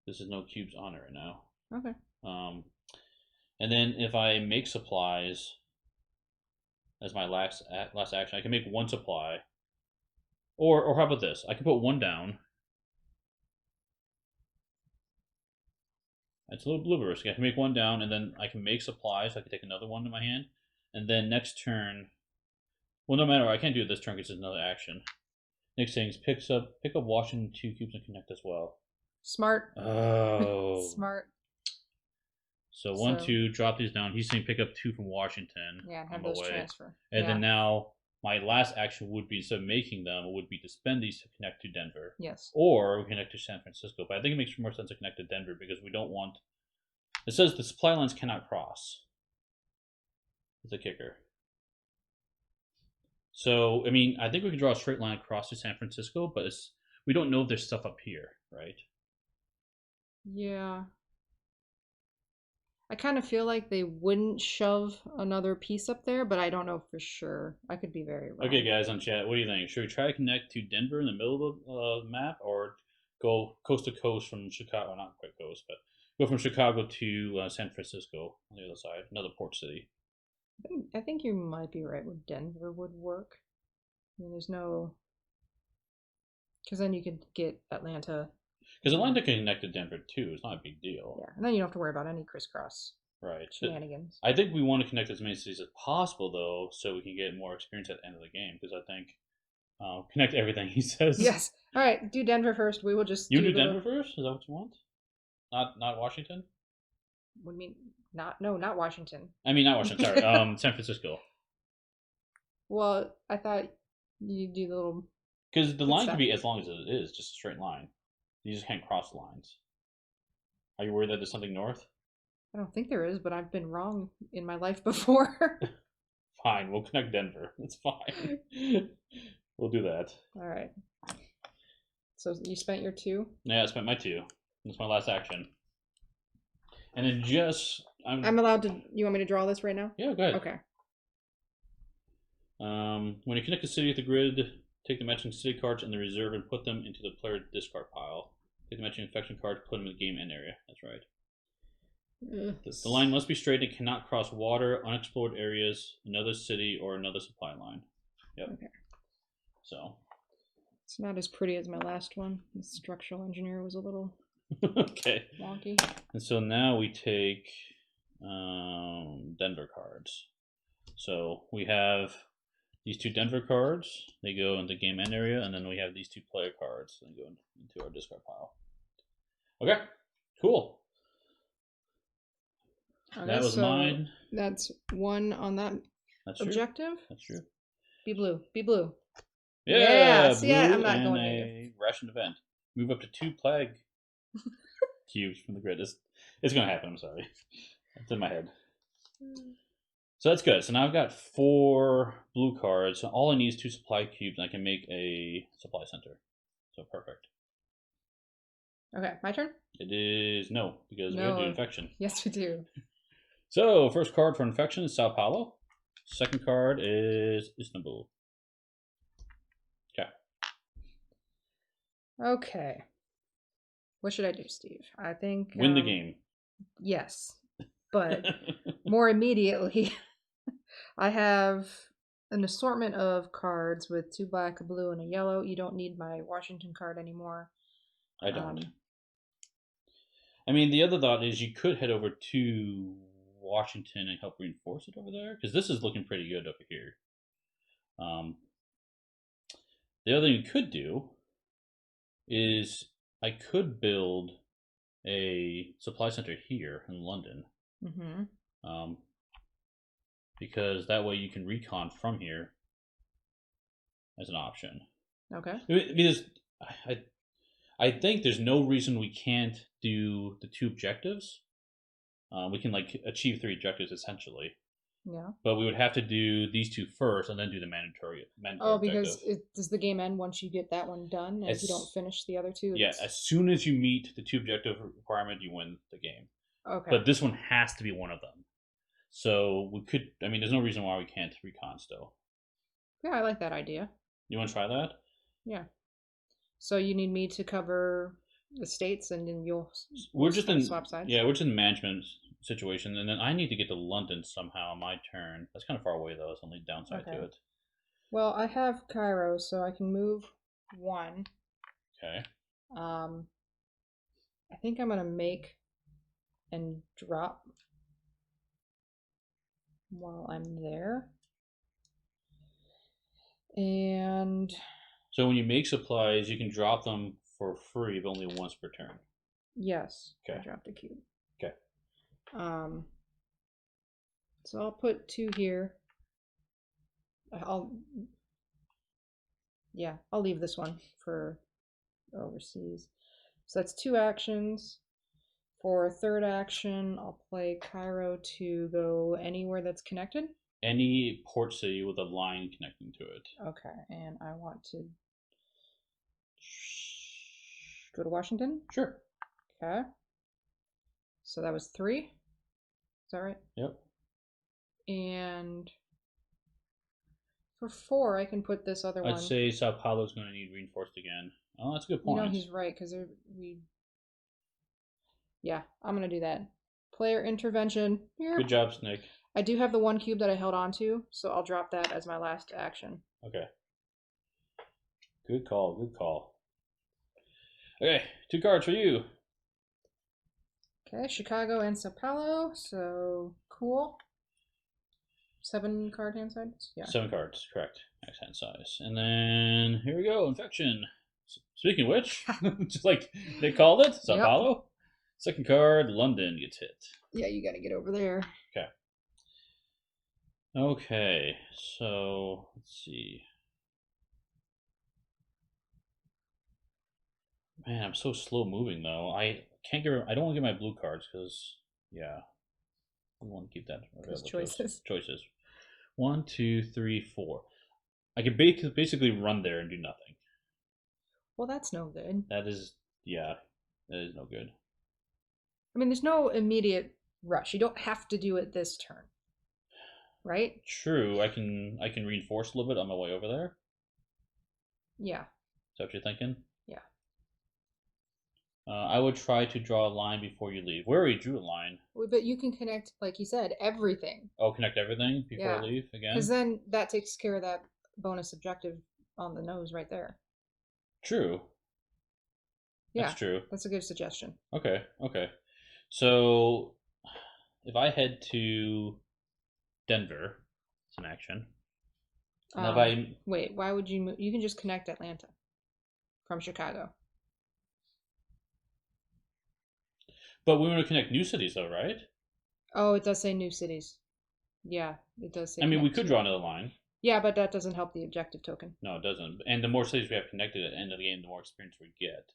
A: This is no cubes on it right now.
B: Okay.
A: And then if I make supplies as my last action, I can make 1 supply. Or how about this? I can put 1 down. It's a little risky. I can make 1 down, and then I can make supplies. So I can take another 1 in my hand, and then next turn. Well, no matter. I can't do it this turn because it's another action. Next thing is pick up Washington 2 cubes and connect as well.
B: Smart.
A: Oh.
B: Smart.
A: So one,
B: So
A: two, drop these down. He's saying pick up 2 from Washington
B: yeah, and
A: on
B: have
A: the
B: those
A: way.
B: transfer.
A: And
B: Yeah.
A: then now my last action would be, instead of making them, would be to spend these to connect to Denver.
B: Yes.
A: Or we connect to San Francisco. But I think it makes more sense to connect to Denver because we don't want. It says the supply lines cannot cross. It's a kicker. So, I mean, I think we can draw a straight line across to San Francisco, but we don't know if there's stuff up here, right?
B: Yeah. I kind of feel like they wouldn't shove another piece up there, but I don't know for sure. I could be very wrong.
A: Okay, guys on chat, what do you think? Should we try to connect to Denver in the middle of the map, or go coast to coast from Chicago? Well, not quite coast, but go from Chicago to San Francisco on the other side, another port city.
B: I think you might be right with Denver would work. I mean, there's no. Because then you could get Atlanta.
A: Because Atlanta can connect to Denver too. It's not a big deal.
B: Yeah, and then you don't have to worry about any crisscross
A: Right.
B: shenanigans.
A: I think we want to connect as many cities as possible, though, so we can get more experience at the end of the game. Because I think connect everything he says.
B: Yes. All right, do Denver first. We will just.
A: You do Denver first. Is that what you want? Not Washington.
B: What do you mean? Not Washington.
A: I mean, not Washington. Sorry, San Francisco.
B: Well, I thought you do the little.
A: Because the line can be as long as it is, just a straight line. You just can't cross lines. Are you worried that there's something north?
B: I don't think there is, but I've been wrong in my life before.
A: Fine, we'll connect Denver. It's fine. We'll do that.
B: All right. So you spent your 2?
A: Yeah, I spent my 2. That's my last action. And then just...
B: I'm allowed to... You want me to draw this right now?
A: Yeah, go ahead.
B: Okay.
A: When you connect a city with the grid, take the matching city cards in the reserve and put them into the player discard pile. Take the matching infection cards, put them in the game end area. That's right. The line must be straight and cannot cross water, unexplored areas, another city, or another supply line. Yep.
B: Okay.
A: So.
B: It's not as pretty as my last one. The structural engineer was a little
A: okay.
B: wonky.
A: And so now we take Denver cards. So we have these 2 Denver cards. They go into game end area, and then we have these 2 player cards. They go into our discard pile. Okay. Cool. Okay, that was mine.
B: That's 1 on that objective.
A: That's true.
B: Be blue. Be blue.
A: Yeah,
B: see,
A: blue
B: I'm not
A: and
B: going
A: a
B: negative.
A: ration event. Move up to 2 plague cubes from the grid. It's going to happen. I'm sorry. It's in my head. So that's good. So now I've got 4 blue cards. So all I need is 2 supply cubes, and I can make a supply center. So perfect.
B: Okay, my turn?
A: It is no, because we have to do infection.
B: Yes, we do.
A: So first card for infection is Sao Paulo. Second card is Istanbul. Okay.
B: Okay. What should I do, Steve? I think
A: win the game.
B: Yes, but more immediately, I have an assortment of cards with 2 black, a blue, and a yellow. You don't need my Washington card anymore.
A: I don't. I mean, the other thought is you could head over to Washington and help reinforce it over there, because this is looking pretty good over here. The other thing you could do is I could build a supply center here in London.
B: Mm-hmm.
A: Because that way you can recon from here as an option.
B: Okay.
A: Because I think there's no reason we can't do the 2 objectives. We can achieve 3 objectives essentially.
B: Yeah.
A: But we would have to do these 2 first and then do the mandatory
B: because does the game end once you get that one done? If you don't finish the other 2?
A: Yeah, as soon as you meet the 2 objective requirement, you win the game.
B: Okay.
A: But this one has to be one of them. So we could, I mean, there's no reason why we can't recon still.
B: Yeah, I like that idea.
A: You want to try that?
B: Yeah. So you need me to cover the states, and then you'll swap sides?
A: Yeah, we're just in management situation, and then I need to get to London somehow on my turn. That's kind of far away, though. It's the only downside to it.
B: Well, I have Cairo, so I can move 1.
A: Okay.
B: I think I'm going to make and drop while I'm there. And
A: so when you make supplies, you can drop them for free, but only once per turn.
B: Yes.
A: Okay.
B: I dropped a cube.
A: Okay.
B: Um, so I'll put 2 here. I'll I'll leave this one for overseas. So that's 2 actions. For a third action, I'll play Cairo to go anywhere that's connected.
A: Any port city with a line connecting to it.
B: Okay, and I want to go to Washington.
A: Sure.
B: Okay. So that was 3. Is that right?
A: Yep.
B: And for 4, I can put this other one.
A: I'd say Sao Paulo's going to need reinforced again. Oh, that's a good point.
B: You know, he's right, because yeah, I'm going to do that. Player intervention. Here.
A: Good job, Snake.
B: I do have the 1 cube that I held on to, so I'll drop that as my last action.
A: Okay. Good call, good call. Okay, 2 cards for you.
B: Okay, Chicago and Sao Paulo, so cool. 7 card hand size? Yeah.
A: 7 cards, correct. Max hand size. And then, here we go, Infection. Speaking of which, just like they called it, Sao Paulo. Second card, London gets hit.
B: Yeah, you gotta get over there.
A: Okay. Okay, so let's see. Man, I'm so slow moving though. I can't get. I don't want to get my blue cards because yeah, I want to keep that.
B: Choices.
A: Choices. 1, 2, 3, 4. I could basically run there and do nothing.
B: Well, that's no good.
A: That is no good.
B: I mean, there's no immediate rush. You don't have to do it this turn, right?
A: True. I can reinforce a little bit on my way over there.
B: Yeah.
A: Is that what you're thinking?
B: Yeah.
A: I would try to draw a line before you leave. We already drew a line.
B: But you can connect, like you said, everything.
A: Oh, connect everything before I leave again?
B: Because then that takes care of that bonus objective on the nose right there.
A: True.
B: Yeah,
A: that's true.
B: That's a good suggestion.
A: Okay, okay. So, if I head to Denver, it's an action. And if I
B: wait, why would you move? You can just connect Atlanta from Chicago.
A: But we want to connect new cities, though, right?
B: Oh, it does say new cities. Yeah, it does say.
A: I mean, we could draw another line.
B: Yeah, but that doesn't help the objective token.
A: No, it doesn't. And the more cities we have connected at the end of the game, the more experience we get.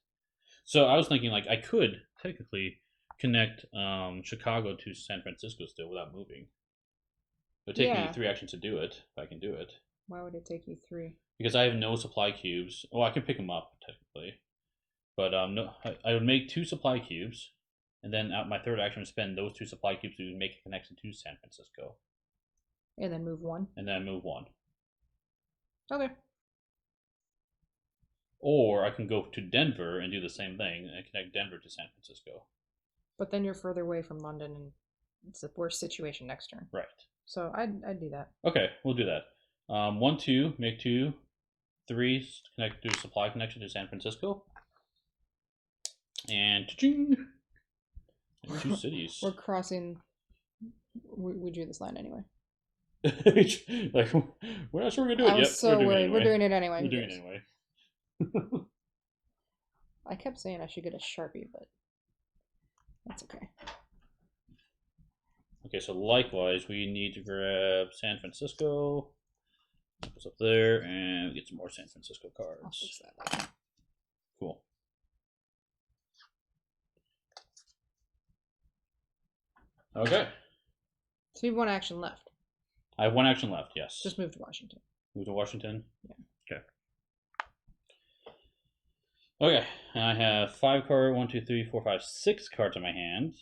A: So I was thinking, like, I could technically connect Chicago to San Francisco still without moving. It would take me 3 actions to do it, if I can do it.
B: Why would it take you 3?
A: Because I have no supply cubes. Oh, I can pick them up, technically. But no, I would make 2 supply cubes. And then my third action would spend those 2 supply cubes to make a connection to San Francisco.
B: And then move 1.
A: And then move 1.
B: Okay.
A: Or I can go to Denver and do the same thing and connect Denver to San Francisco.
B: But then you're further away from London, and it's a worse situation next turn.
A: Right.
B: So I'd do that.
A: Okay, we'll do that. 1, 2, make 2, 3, connect to supply connection to San Francisco. And 2 cities.
B: We're crossing. We drew this line anyway.
A: Like, we're not sure we're gonna do it
B: yet. I was so worried. Anyway. We're doing it anyway.
A: We're doing it anyway.
B: I kept saying I should get a Sharpie, but that's okay.
A: Okay, so likewise, we need to grab San Francisco. Goes up there, and get some more San Francisco cards.
B: I'll fix that later.
A: Cool. Okay.
B: So you have 1 action left.
A: I have 1 action left, yes.
B: Just move to Washington.
A: Move to Washington?
B: Yeah.
A: Okay. Okay, and I have 5 cards, 1, 2, 3, 4, 5, 6 cards in my hand.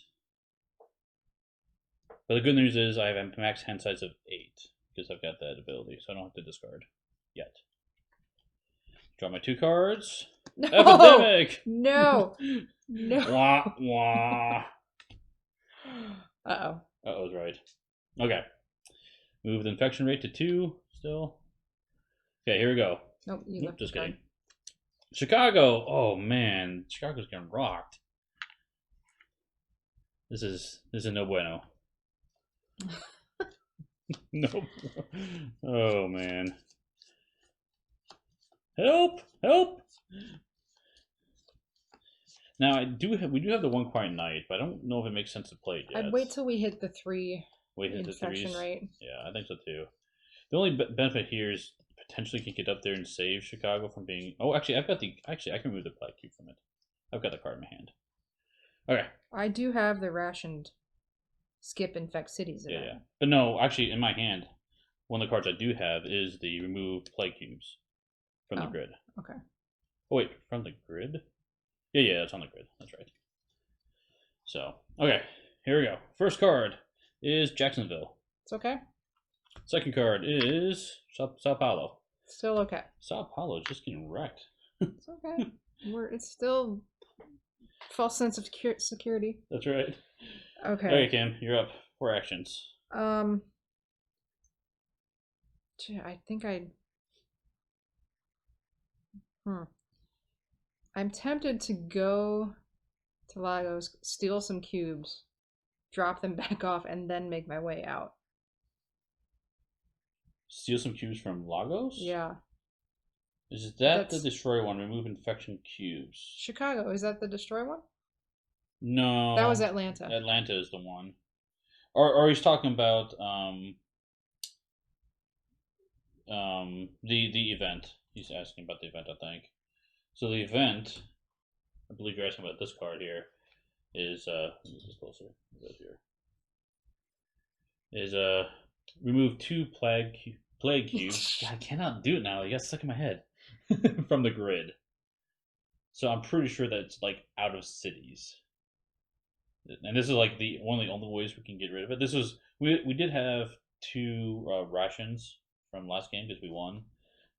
A: But the good news is I have a max hand size of 8, because I've got that ability, so I don't have to discard yet. Draw my 2 cards.
B: No!
A: Epidemic!
B: No! No!
A: Wah, wah.
B: Uh-oh.
A: Uh-oh's right. Okay. Move the infection rate to 2 still. Okay, here we go.
B: Nope, you left.
A: Just kidding. Chicago! Oh man, Chicago's getting rocked. This is no bueno. No. Oh man. Help! Help! Now we do have the one quiet night, but I don't know if it makes sense to play it yet.
B: I'd wait till we hit the 3
A: Wait, hit the
B: infection
A: threes.
B: rate.
A: Yeah, I think so too. The only benefit here is potentially can get up there and save Chicago from being. Oh, actually, I've got the. Actually, I can remove the plague cube from it. I've got the card in my hand. Okay.
B: I do have the rationed skip infect cities event.
A: Yeah. But no, actually, in my hand, one of the cards I do have is the remove plague cubes from the grid.
B: Okay.
A: Oh wait, from the grid? Yeah, it's on the grid. That's right. So, okay, here we go. First card is Jacksonville.
B: It's okay.
A: Second card is Sao Paulo.
B: Still okay.
A: Sao Paulo is just getting wrecked.
B: It's okay. It's still false sense of security.
A: That's right.
B: Okay.
A: Okay, Kim, you're up. 4 actions.
B: I think I'm tempted to go to Lagos, steal some cubes, drop them back off, and then make my way out.
A: Steal some cubes from Lagos?
B: Yeah.
A: Is that the destroy one? Remove infection cubes.
B: Chicago, is that the destroy one?
A: No.
B: That was Atlanta.
A: Atlanta is the one. Or he's talking about the event. He's asking about the event, I think. So the event, I believe you're asking about this card here, is this is closer. Right here. Is remove 2 plague cubes. God, I cannot do it now. It got stuck in my head from the grid. So I'm pretty sure that it's like out of cities. And this is like one of the only ways we can get rid of it. This was we did have 2 rations from last game because we won.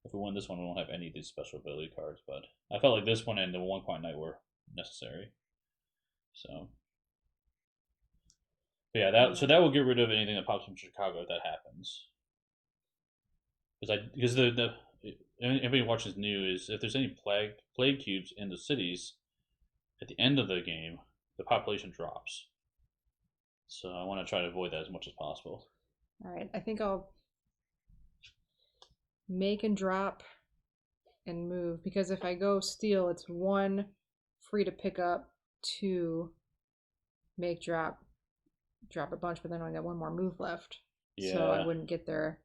A: If we win this one, we won't have any of these special ability cards. But I felt like this one and the one quiet night were necessary. So, but yeah, that will get rid of anything that pops from Chicago if that happens. Because anybody watches news, if there's any plague cubes in the cities, at the end of the game, the population drops. So I want to try to avoid that as much as possible.
B: All right, I think I'll make and drop and move, because if I go steal, it's 1 free to pick up, 2 make drop a bunch, but then I got 1 more move left. Yeah. So I wouldn't get there.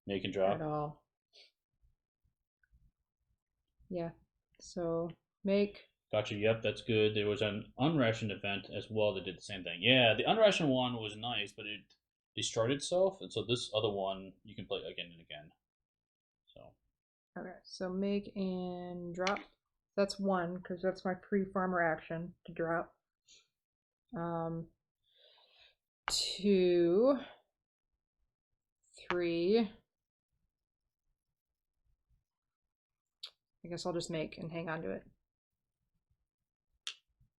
A: Make and drop
B: at all. Yeah. So make.
A: Gotcha. Yep, that's good. There was an unrationed event as well that did the same thing. Yeah, the unrationed one was nice, but it destroyed itself, and so this other one you can play again and again. So.
B: Okay, so make and drop. That's 1 because that's my pre-farmer action to drop. 2, 3. I guess I'll just make and hang on to it.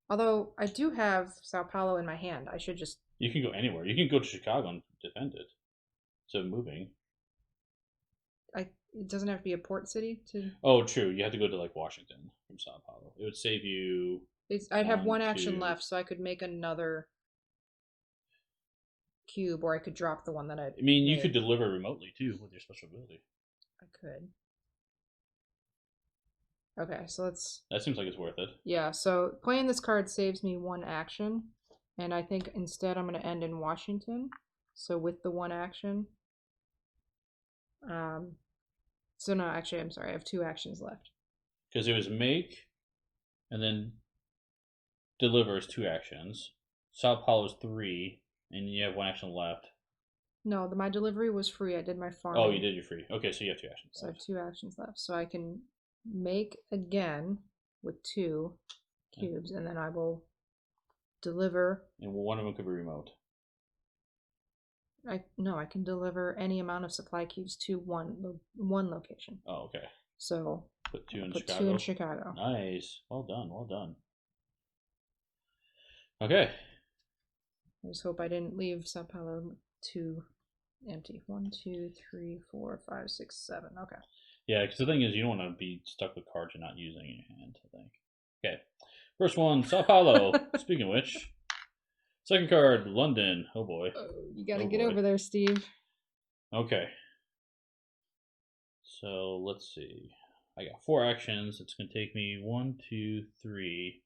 B: Although I do have Sao Paulo in my hand, I should just.
A: You can go anywhere. You can go to Chicago and defend it. So moving.
B: It doesn't have to be a port city to.
A: Oh, true. You have to go to like Washington from Sao Paulo. It would save you.
B: I'd have 1 action left, so I could make another cube, or I could drop the one that I
A: mean, you could deliver remotely too with your special ability.
B: I could. Okay, so let's.
A: That seems like it's worth it.
B: Yeah, so playing this card saves me 1 action, and I think instead I'm going to end in Washington. So with the 1 action. So no, actually, I'm sorry, I have 2 actions left.
A: Because it was make, and then deliver is 2 actions. Sao Paulo's 3, and you have 1 action left.
B: No, my delivery was free. I did my farm.
A: Oh, you did your free. Okay, so you have 2 actions
B: left. So I have 2 actions left. So I can make again with 2 cubes, and then I will deliver.
A: And one of them could be remote.
B: I can deliver any amount of supply cubes to one location.
A: Oh, okay.
B: So
A: put 2 in
B: put
A: Chicago.
B: 2 in Chicago.
A: Nice. Well done. Okay.
B: I just hope I didn't leave Sao Paulo too empty. 1, 2, 3, 4, 5, 6, 7. Okay.
A: Yeah, because the thing is, you don't want to be stuck with cards you're not using in your hand, I think. Okay. First one, Sao Paulo. Speaking of which. Second card, London. Oh boy.
B: Oh, you gotta get over there, Steve.
A: Okay. So let's see. I got 4 actions. It's gonna take me 1, 2, 3,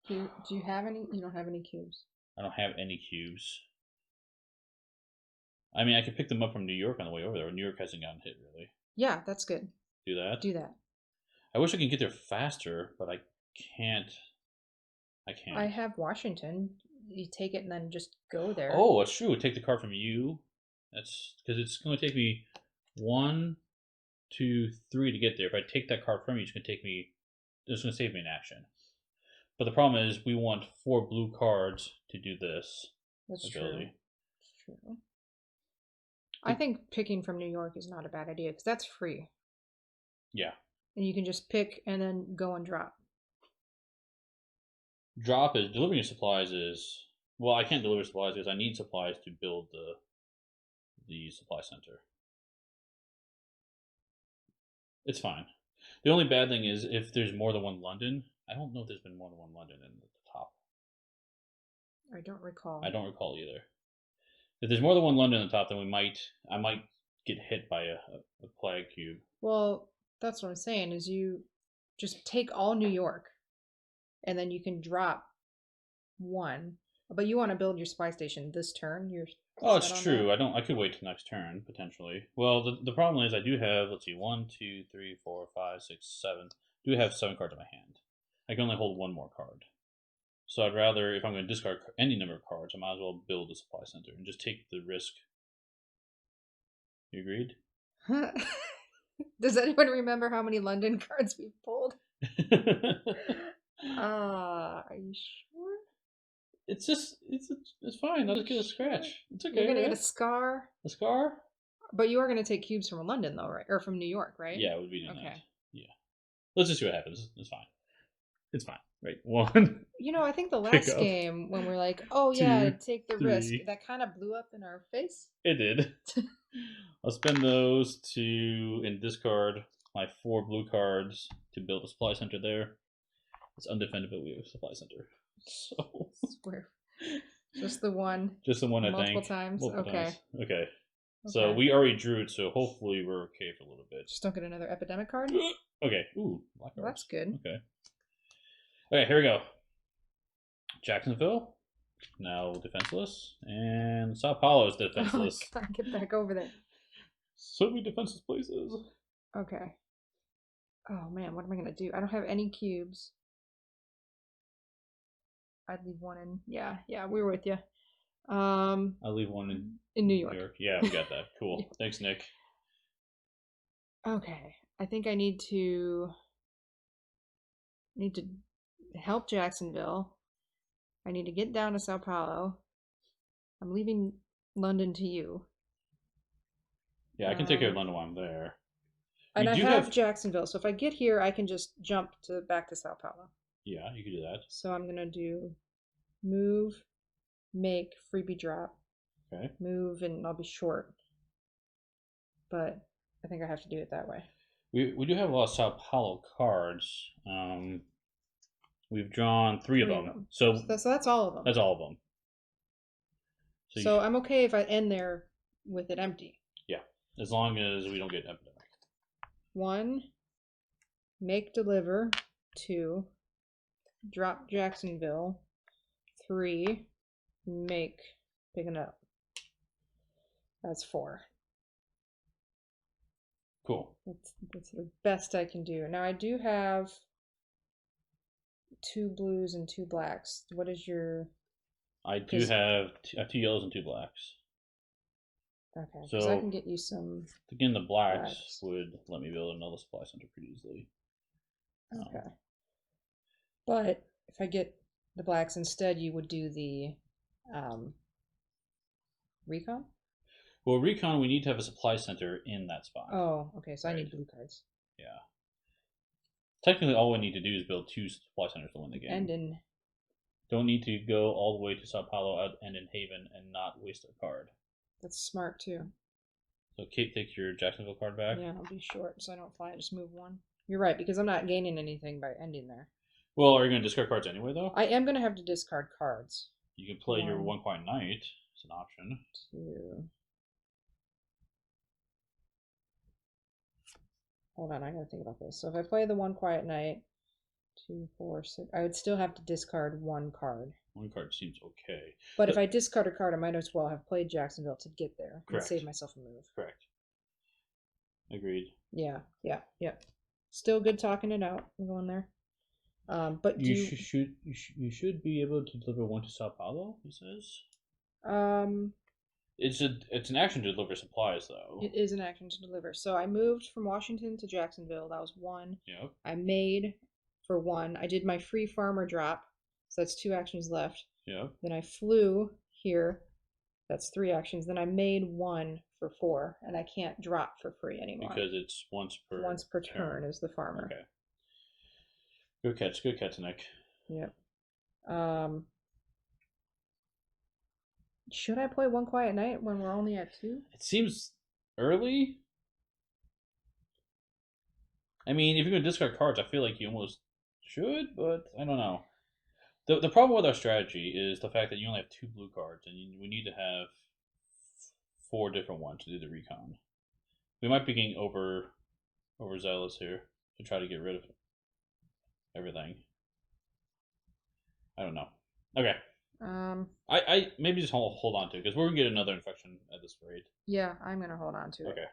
B: Do you have any? You don't have any cubes.
A: I don't have any cubes. I mean, I could pick them up from New York on the way over there. New York hasn't gotten hit really.
B: Yeah, that's good.
A: Do that.
B: Do that.
A: I wish I could get there faster, but I can't. I
B: I
A: can't.
B: have Washington. You take it and then just go there.
A: Oh, that's true. Take the card from you. That's because it's going to take me 1, 2, 3 to get there. If I take that card from you, it's going to take me. It's going to save me an action. But the problem is, we want 4 blue cards to do this
B: That's
A: ability.
B: true. That's true. I think picking from New York is not a bad idea because that's free.
A: Yeah.
B: And you can just pick and then go and drop.
A: Drop is delivering supplies is well. I can't deliver supplies because I need supplies to build the supply center. It's fine. The only bad thing is if there's more than one London. I don't know if there's been more than one London in the top.
B: I don't recall.
A: I don't recall either. If there's more than one London in the top, then I might get hit by a plague cube.
B: Well, that's what I'm saying is you just take all New York and then you can drop one. But you want to build your spy station this turn. You're
A: Oh, it's true. I could wait till next turn potentially. Well, the problem is I do have, let's see, 1, 2, 3, 4, 5, 6, 7. I do have 7 cards in my hand. I can only hold 1 more card. So I'd rather, if I'm going to discard any number of cards, I might as well build a supply center and just take the risk. You agreed?
B: Does anyone remember how many London cards we've pulled? Are you sure?
A: It's just it's fine. I'll just get a scratch. It's okay.
B: You're gonna
A: right?
B: get a scar.
A: A scar?
B: But you are gonna take cubes from London though, right? Or from New York, right?
A: Yeah, it would be doing
B: okay.
A: that. Yeah. Let's just see what happens. It's fine. It's fine. Right. 1.
B: You know, I think the last game when we're like, oh yeah,
A: 2,
B: take the
A: 3.
B: risk, that kind of blew up in our face.
A: It did. I'll spend those to and discard my 4 blue cards to build a supply center there. It's undefended, but we have a supply center. So
B: Swear. Just the one.
A: Just the one, I
B: multiple
A: think.
B: Times?
A: Multiple
B: Okay.
A: times. Okay. So we already drew it, so hopefully we're okay for a little bit.
B: Just don't get another epidemic card.
A: Okay. Ooh, black cards.
B: Well, that's good.
A: Okay. Okay, here we go. Jacksonville, now defenseless, and Sao Paulo is defenseless.
B: Oh, God, get back over there.
A: So many defenseless places.
B: Okay. Oh man, what am I gonna do? I don't have any cubes. I'd leave one in. Yeah, we were with you.
A: I'll leave one
B: in New York.
A: Yeah, we got that. Cool. Yeah. Thanks, Nick.
B: Okay, I think I need to help Jacksonville. I need to get down to Sao Paulo. I'm leaving London to you.
A: Yeah, I can take care of London while I'm there.
B: And I have Jacksonville, so if I get here, I can just jump back to Sao Paulo.
A: Yeah, you can do that.
B: So I'm gonna do move, make, freebie drop.
A: Okay.
B: Move, and I'll be short. But I think I have to do it that way.
A: We do have a lot of Sao Paulo cards. We've drawn 3 of them. So
B: that's all of them.
A: That's all of them.
B: So I'm okay if I end there with it empty.
A: Yeah, as long as we don't get an epidemic.
B: 1, make, deliver. 2, drop Jacksonville. 3, make, picking up. That's 4.
A: Cool.
B: That's the best I can do. Now I do have 2 blues and 2 blacks. What is your...
A: I do have 2 yellows and 2 blacks.
B: Okay, so I can get you some...
A: Again, the blacks would let me build another supply center pretty easily.
B: Okay. But if I get the blacks instead, you would do the recon?
A: Well, recon, we need to have a supply center in that spot.
B: Oh, okay, so I need blue cards.
A: Yeah. Technically, all we need to do is build 2 supply centers to win the game.
B: And in...
A: Don't need to go all the way to Sao Paulo and in Haven and not waste a card.
B: That's smart, too.
A: So Kate, take your Jacksonville card back.
B: Yeah, I'll be short so I don't fly. Just move 1. You're right, because I'm not gaining anything by ending there.
A: Well, are you going to discard cards anyway, though?
B: I am going to have to discard cards.
A: You can play your 1 Quiet Knight. It's an option.
B: 2. Hold on, I gotta think about this. So if I play the 1 Quiet Knight, 2, 4, 6. I would still have to discard one card.
A: One card seems okay.
B: But if I discard a card, I might as well have played Jacksonville to get there and
A: Correct.
B: save myself a move.
A: Correct. Agreed.
B: Yeah. Still good talking it out and going there. But
A: you should be able to deliver one to Sao Paulo, he says. It's an action to deliver supplies though.
B: It is an action to deliver. So I moved from Washington to Jacksonville. That was 1.
A: Yep.
B: I made for 1. I did my free farmer drop. So that's 2 actions left.
A: Yep.
B: Then I flew here. That's 3 actions. Then I made 1 for 4, and I can't drop for free anymore.
A: Because it's once per
B: turn is the farmer.
A: Okay. Good catch, Nick.
B: Yep. Should I play One Quiet Night when we're only at 2?
A: It seems early. I mean, if you're gonna discard cards, I feel like you almost should, but I don't know. The problem with our strategy is the fact that you only have 2 blue cards, and we need to have 4 different ones to do the recon. We might be getting overzealous here to try to get rid of everything. I don't know. Okay. I maybe just hold on to it because we're gonna get another infection at this rate.
B: Yeah, I'm gonna hold on to it.
A: Okay.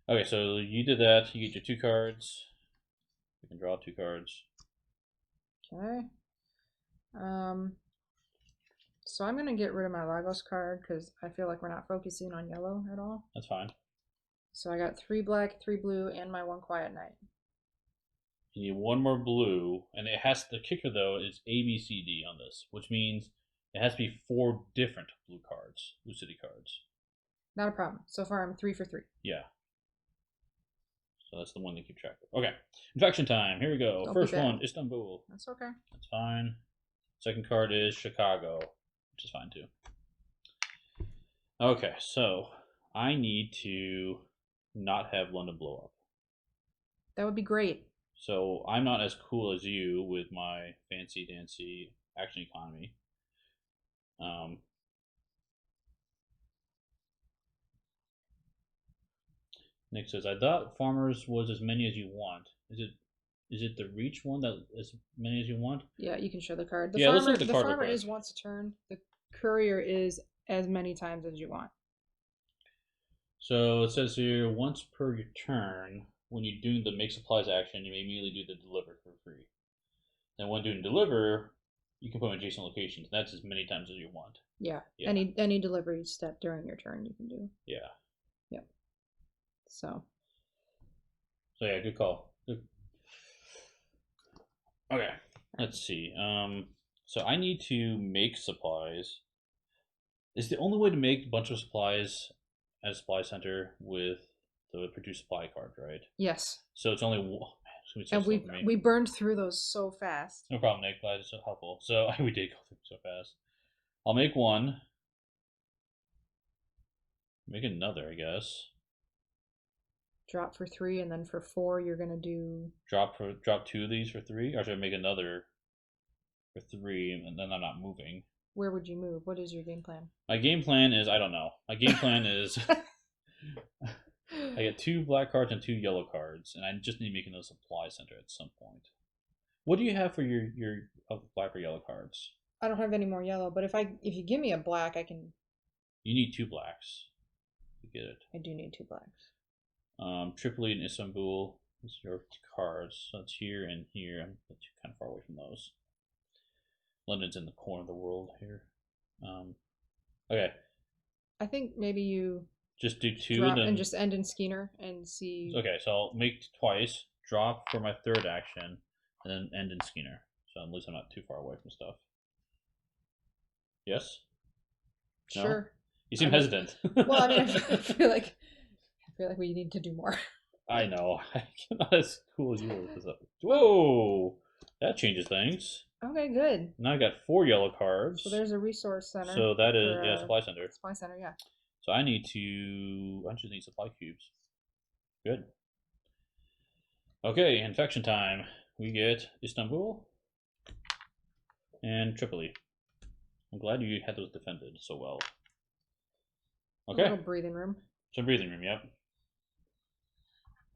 A: Okay, so you did that. You get your 2 cards. You can draw 2 cards.
B: Okay. So I'm gonna get rid of my Lagos card because I feel like we're not focusing on yellow at all.
A: That's fine.
B: So I got 3 black, 3 blue, and my One Quiet Night.
A: You need 1 more blue, and it has the kicker though is A, B, C, D on this, which means it has to be 4 different blue cards, blue city cards.
B: Not a problem. So far I'm 3 for 3.
A: Yeah. So that's the one to keep track of. Okay. Infection time. Here we go.
B: Don't
A: First one, Istanbul.
B: That's okay.
A: That's fine. Second card is Chicago, which is fine too. Okay, so I need to not have London blow up.
B: That would be great.
A: So I'm not as cool as you with my fancy dancy action economy. Nick says, I thought farmers was as many as you want. Is it the reach one that as many as you want?
B: Yeah, you can show the card.
A: Yeah, let's look at the card real
B: farmer
A: quick.
B: is once a turn. The courier is as many times as you want.
A: So it says here, once per your turn, when you're doing the make supplies action, you may immediately do the deliver for free. And when doing deliver, you can put them in adjacent locations. That's as many times as you want.
B: Yeah. Any delivery step during your turn you can do.
A: Yeah.
B: Yep. So
A: yeah, good call. Good. Okay, let's see. So I need to make supplies. Is the only way to make a bunch of supplies at a supply center with the produce supply card, right?
B: yes.
A: So it's only one.
B: And we burned through those so fast.
A: No problem, Nick. Glad it's so helpful. So we did go through so fast. I'll make 1. Make another, I guess.
B: Drop for 3, and then for 4 you're gonna do
A: drop 2 of these for 3, or should I make another for 3 and then I'm not moving?
B: Where would you move? What is your game plan?
A: My game plan is I don't know. My game plan is I get 2 black cards and 2 yellow cards, and I just need to make another supply center at some point. What do you have for your black or yellow cards?
B: I don't have any more yellow, but if you give me a black, I can.
A: You need 2 blacks to get it.
B: I do need 2 blacks.
A: Tripoli and Istanbul is your cards. So it's here and here. I'm kind of far away from those. London's in the corner of the world here. Okay.
B: I think maybe you
A: just do 2
B: drop and just end in Skeeter and see.
A: Okay, so I'll make twice, drop for my 3rd action, and then end in Skeeter. So at least I'm not too far away from stuff. Yes?
B: Sure.
A: No? You seem hesitant.
B: Well, I mean, I feel like we need to do more.
A: I know. I'm not as cool as you are. Whoa! That changes things.
B: Okay, good.
A: Now I got 4 yellow cards.
B: So there's a resource center.
A: So that is supply center.
B: Supply center, yeah.
A: So I just need supply cubes. Good. Okay, infection time. We get Istanbul and Tripoli. I'm glad you had those defended so well. Okay.
B: A little breathing room.
A: Some breathing room, yep.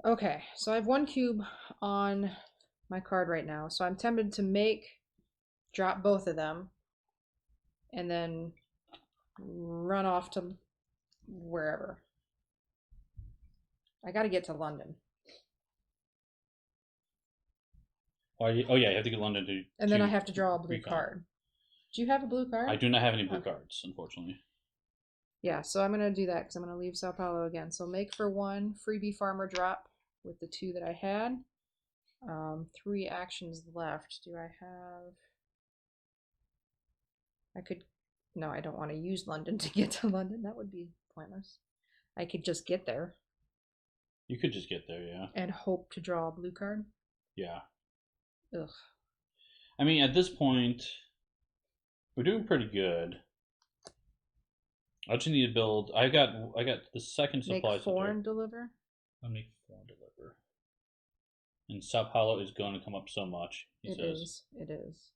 B: Okay, so I have 1 cube on my card right now. So I'm tempted to drop both of them, and then run off to wherever. I got to get to London.
A: Oh yeah, you have to get London to.
B: And then I have to draw a blue
A: recon.
B: card. Do you have a blue card?
A: I do not have any blue cards, unfortunately.
B: Yeah, so I'm going to do that because I'm going to leave Sao Paulo again. So make for 1 freebie farmer drop with the 2 that I had. 3 actions left. Do I have... I could... No, I don't want to use London to get to London. That would be pointless. I could just get there.
A: You could just get there, yeah.
B: And hope to draw a blue card?
A: Yeah.
B: Ugh.
A: I mean, at this point, we're doing pretty good. I just need to build. I got the second supply
B: Make 4
A: center.
B: and deliver?
A: I'll make 4 and deliver. And Sao Paulo is going to come up so much, he says.
B: It is.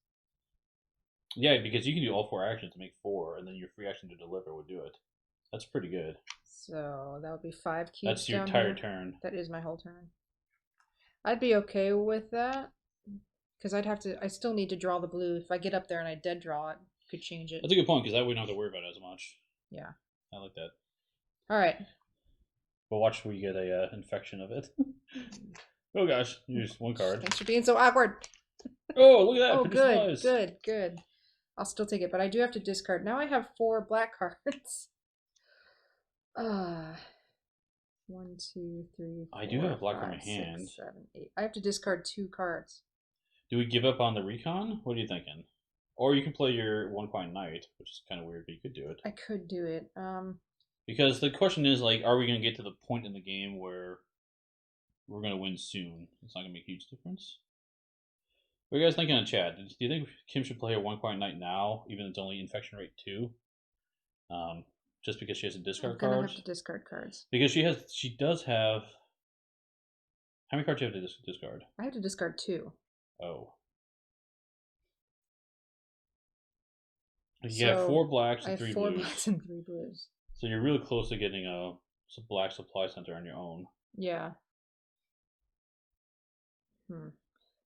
A: Yeah, because you can do all 4 actions to make 4, and then your free action to deliver would do it. That's pretty good.
B: So that would be 5 cubes.
A: That's your entire turn.
B: That is my whole turn. I'd be okay with that. Because I still need to draw the blue. If I get up there and I dead draw it, could change it.
A: That's a good point, because that way we don't have to worry about it as much.
B: Yeah.
A: I like that.
B: Alright.
A: But watch where you get a infection of it. Oh gosh, use 1 card.
B: Thanks for being so awkward.
A: Oh, look at that.
B: Oh, good. I'll still take it, but I do have to discard. Now I have 4 black cards. 1, 2, 3, 4,
A: I do have a black
B: 5,
A: in my hand.
B: 6, 7, 8. I have to discard 2 cards.
A: Do we give up on the recon? What are you thinking? Or you can play your 1 coin knight, which is kind of weird, but you could do it.
B: I could do it.
A: Because the question is, like, are we going to get to the point in the game where we're going to win soon? It's not going to make a huge difference. What are you guys thinking in chat? Do you think Kim should play her 1 coin knight now, even though it's only infection rate 2? Just because she has to discard cards? I'm going to
B: have to discard cards.
A: Because she does have... How many cards do you have to discard?
B: I have to discard 2.
A: Oh. You have 4 blacks and 3 blues.
B: 4 blacks and 3 blues.
A: So you're really close to getting a black supply center on your own.
B: Yeah.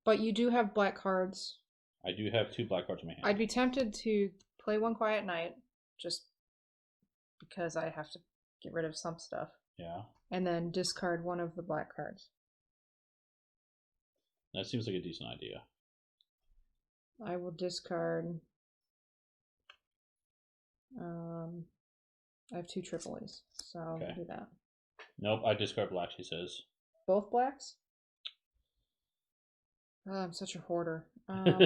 B: But you do have black cards.
A: I do have 2 black cards in my hand.
B: I'd be tempted to play 1 quiet night, just because I have to get rid of some stuff.
A: Yeah.
B: And then discard 1 of the black cards.
A: That seems like a decent idea.
B: I will discard... I have 2 triples, so
A: okay.
B: I'll do that.
A: Nope, I discard black, she says.
B: Both blacks? Oh, I'm such a hoarder. Alright.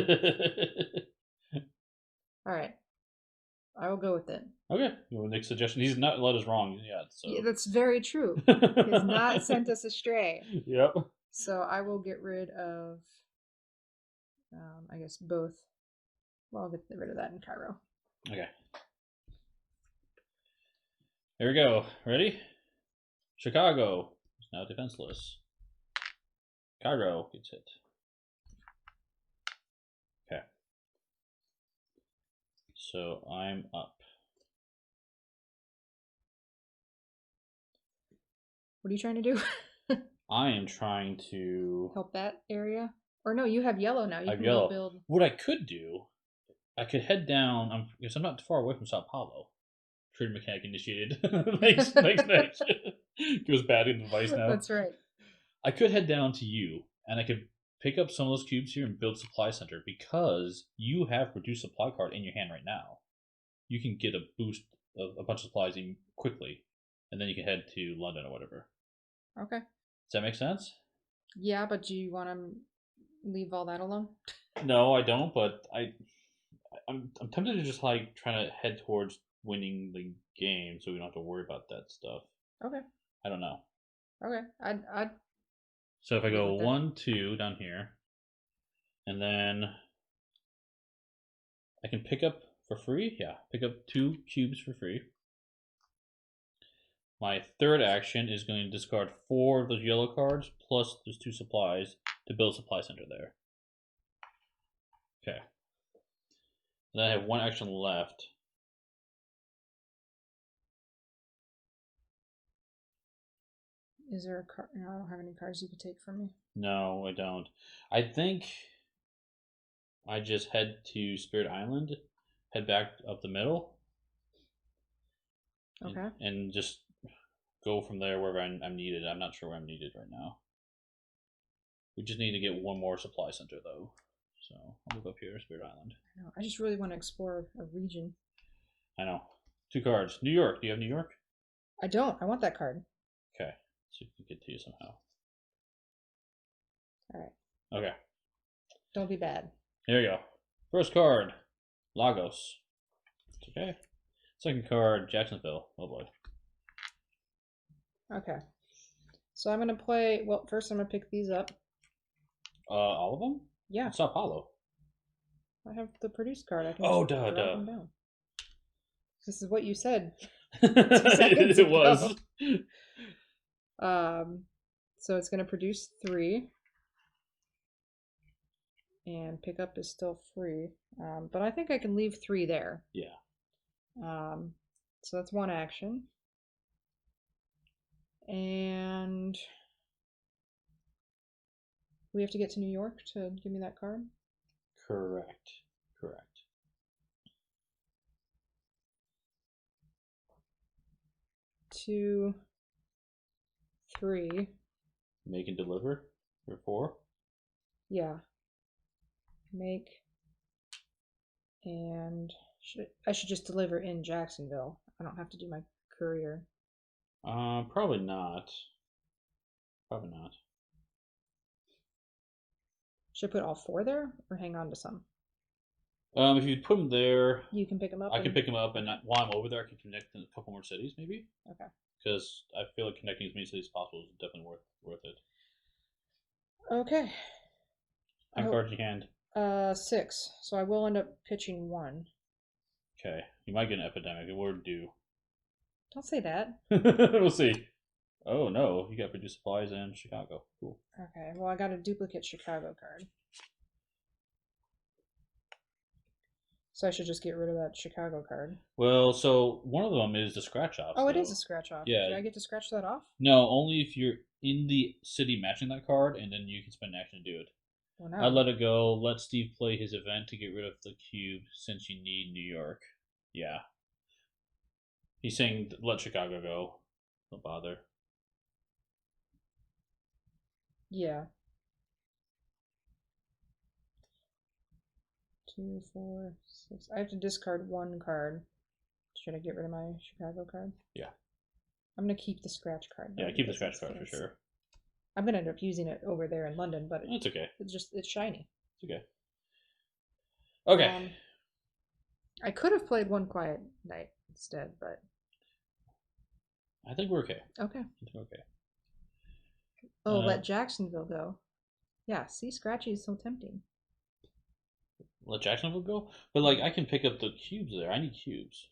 B: I will go with it.
A: Okay. You want Nick's suggestion? He's not let us wrong yet. So.
B: Yeah, that's very true. He has not sent us astray.
A: Yep.
B: So I will get rid of, I guess, both. Well, I'll get rid of that in Cairo.
A: Okay. Here we go. Ready? Chicago is now defenseless. Cairo gets hit. Okay. So I'm up.
B: What are you trying to do?
A: I am trying to
B: help that area. Or no, you have yellow now. You
A: can yellow. Build. What I could do, I could head down. Because I'm not too far away from Sao Paulo. Trade mechanic initiated. Thanks. Goes bad in the device now.
B: That's right.
A: I could head down to you, and I could pick up some of those cubes here and build supply center because you have produced supply card in your hand right now. You can get a boost of a bunch of supplies quickly, and then you can head to London or whatever.
B: Okay.
A: Does that make sense?
B: Yeah, but do you want to leave all that alone?
A: No, I don't. But I'm tempted to just like trying to head towards winning the game, so we don't have to worry about that stuff.
B: Okay.
A: I don't know.
B: Okay. I'd.
A: So if I go 1, 2 down here, and then I can pick up for free. Yeah, pick up 2 cubes for free. My third action is going to discard 4 of those yellow cards plus those 2 supplies to build a supply center there. Okay. Then I have 1 action left.
B: Is there a card? No, I don't have any cards you could take from me.
A: No, I don't. I think I just head to Spirit Island, head back up the middle,
B: Okay.
A: and just go from there wherever I'm needed. I'm not sure where I'm needed right now. We just need to get one more supply center though. So I'll move up here, Spirit Island.
B: I just really want to explore a region.
A: I know. 2 cards. New York. Do you have New York?
B: I don't. I want that card.
A: Okay. So we can get to you somehow.
B: All right.
A: Okay.
B: Don't be bad.
A: Here you go. First card, Lagos. It's okay. Second card, Jacksonville. Oh boy.
B: Okay. So I'm gonna play. Well, first I'm gonna pick these up.
A: All of them?
B: Yeah.
A: Sao Paulo.
B: I have the produce card. I can
A: Oh,
B: just
A: duh,
B: drop
A: duh.
B: them down. This is what you said.
A: It was.
B: So it's gonna produce 3, and pick up is still free. But I think I can leave 3 there.
A: Yeah.
B: So that's 1 action. And we have to get to New York to give me that card?
A: Correct. Correct.
B: 2, 3.
A: Make and deliver for 4.
B: Yeah. Make. And I should just deliver in Jacksonville. I don't have to do my courier.
A: Probably not. Probably not.
B: Should I put all 4 there or hang on to some?
A: If you put them there,
B: You can pick them up.
A: I can pick them up, and while I'm over there, I can connect in a couple more cities, maybe.
B: Okay.
A: Because I feel like connecting as many cities as possible is definitely worth it.
B: Okay.
A: How many cards in your hand?
B: 6. So I will end up pitching 1.
A: Okay, you might get an epidemic. We're due.
B: Don't say that.
A: We'll see. Oh no, you got produce supplies in Chicago. Cool.
B: Okay. Well, I got a duplicate Chicago card. So I should just get rid of that Chicago card.
A: Well, so one of them is the scratch off.
B: Oh, it is a scratch off.
A: Yeah.
B: Do I get to scratch that off?
A: No, only if you're in the city matching that card, and then you can spend an action to do it.
B: Well, no.
A: I let it go. Let Steve play his event to get rid of the cube since you need New York. Yeah. He's saying let Chicago go. Don't bother.
B: Yeah. 2, 4, 6. I have to discard 1 card. Should I get rid of my Chicago card?
A: Yeah.
B: I'm gonna keep the scratch card.
A: Yeah, keep the scratch card for sure.
B: I'm gonna end up using it over there in London, but
A: It's okay.
B: It's shiny.
A: It's okay. Okay.
B: I could have played One Quiet Night instead, but
A: I think we're okay.
B: okay.
A: I think we're okay.
B: Oh, let Jacksonville go. Yeah, see, Scratchy is so tempting.
A: Let Jacksonville go? But, like, I can pick up the cubes there. I need cubes.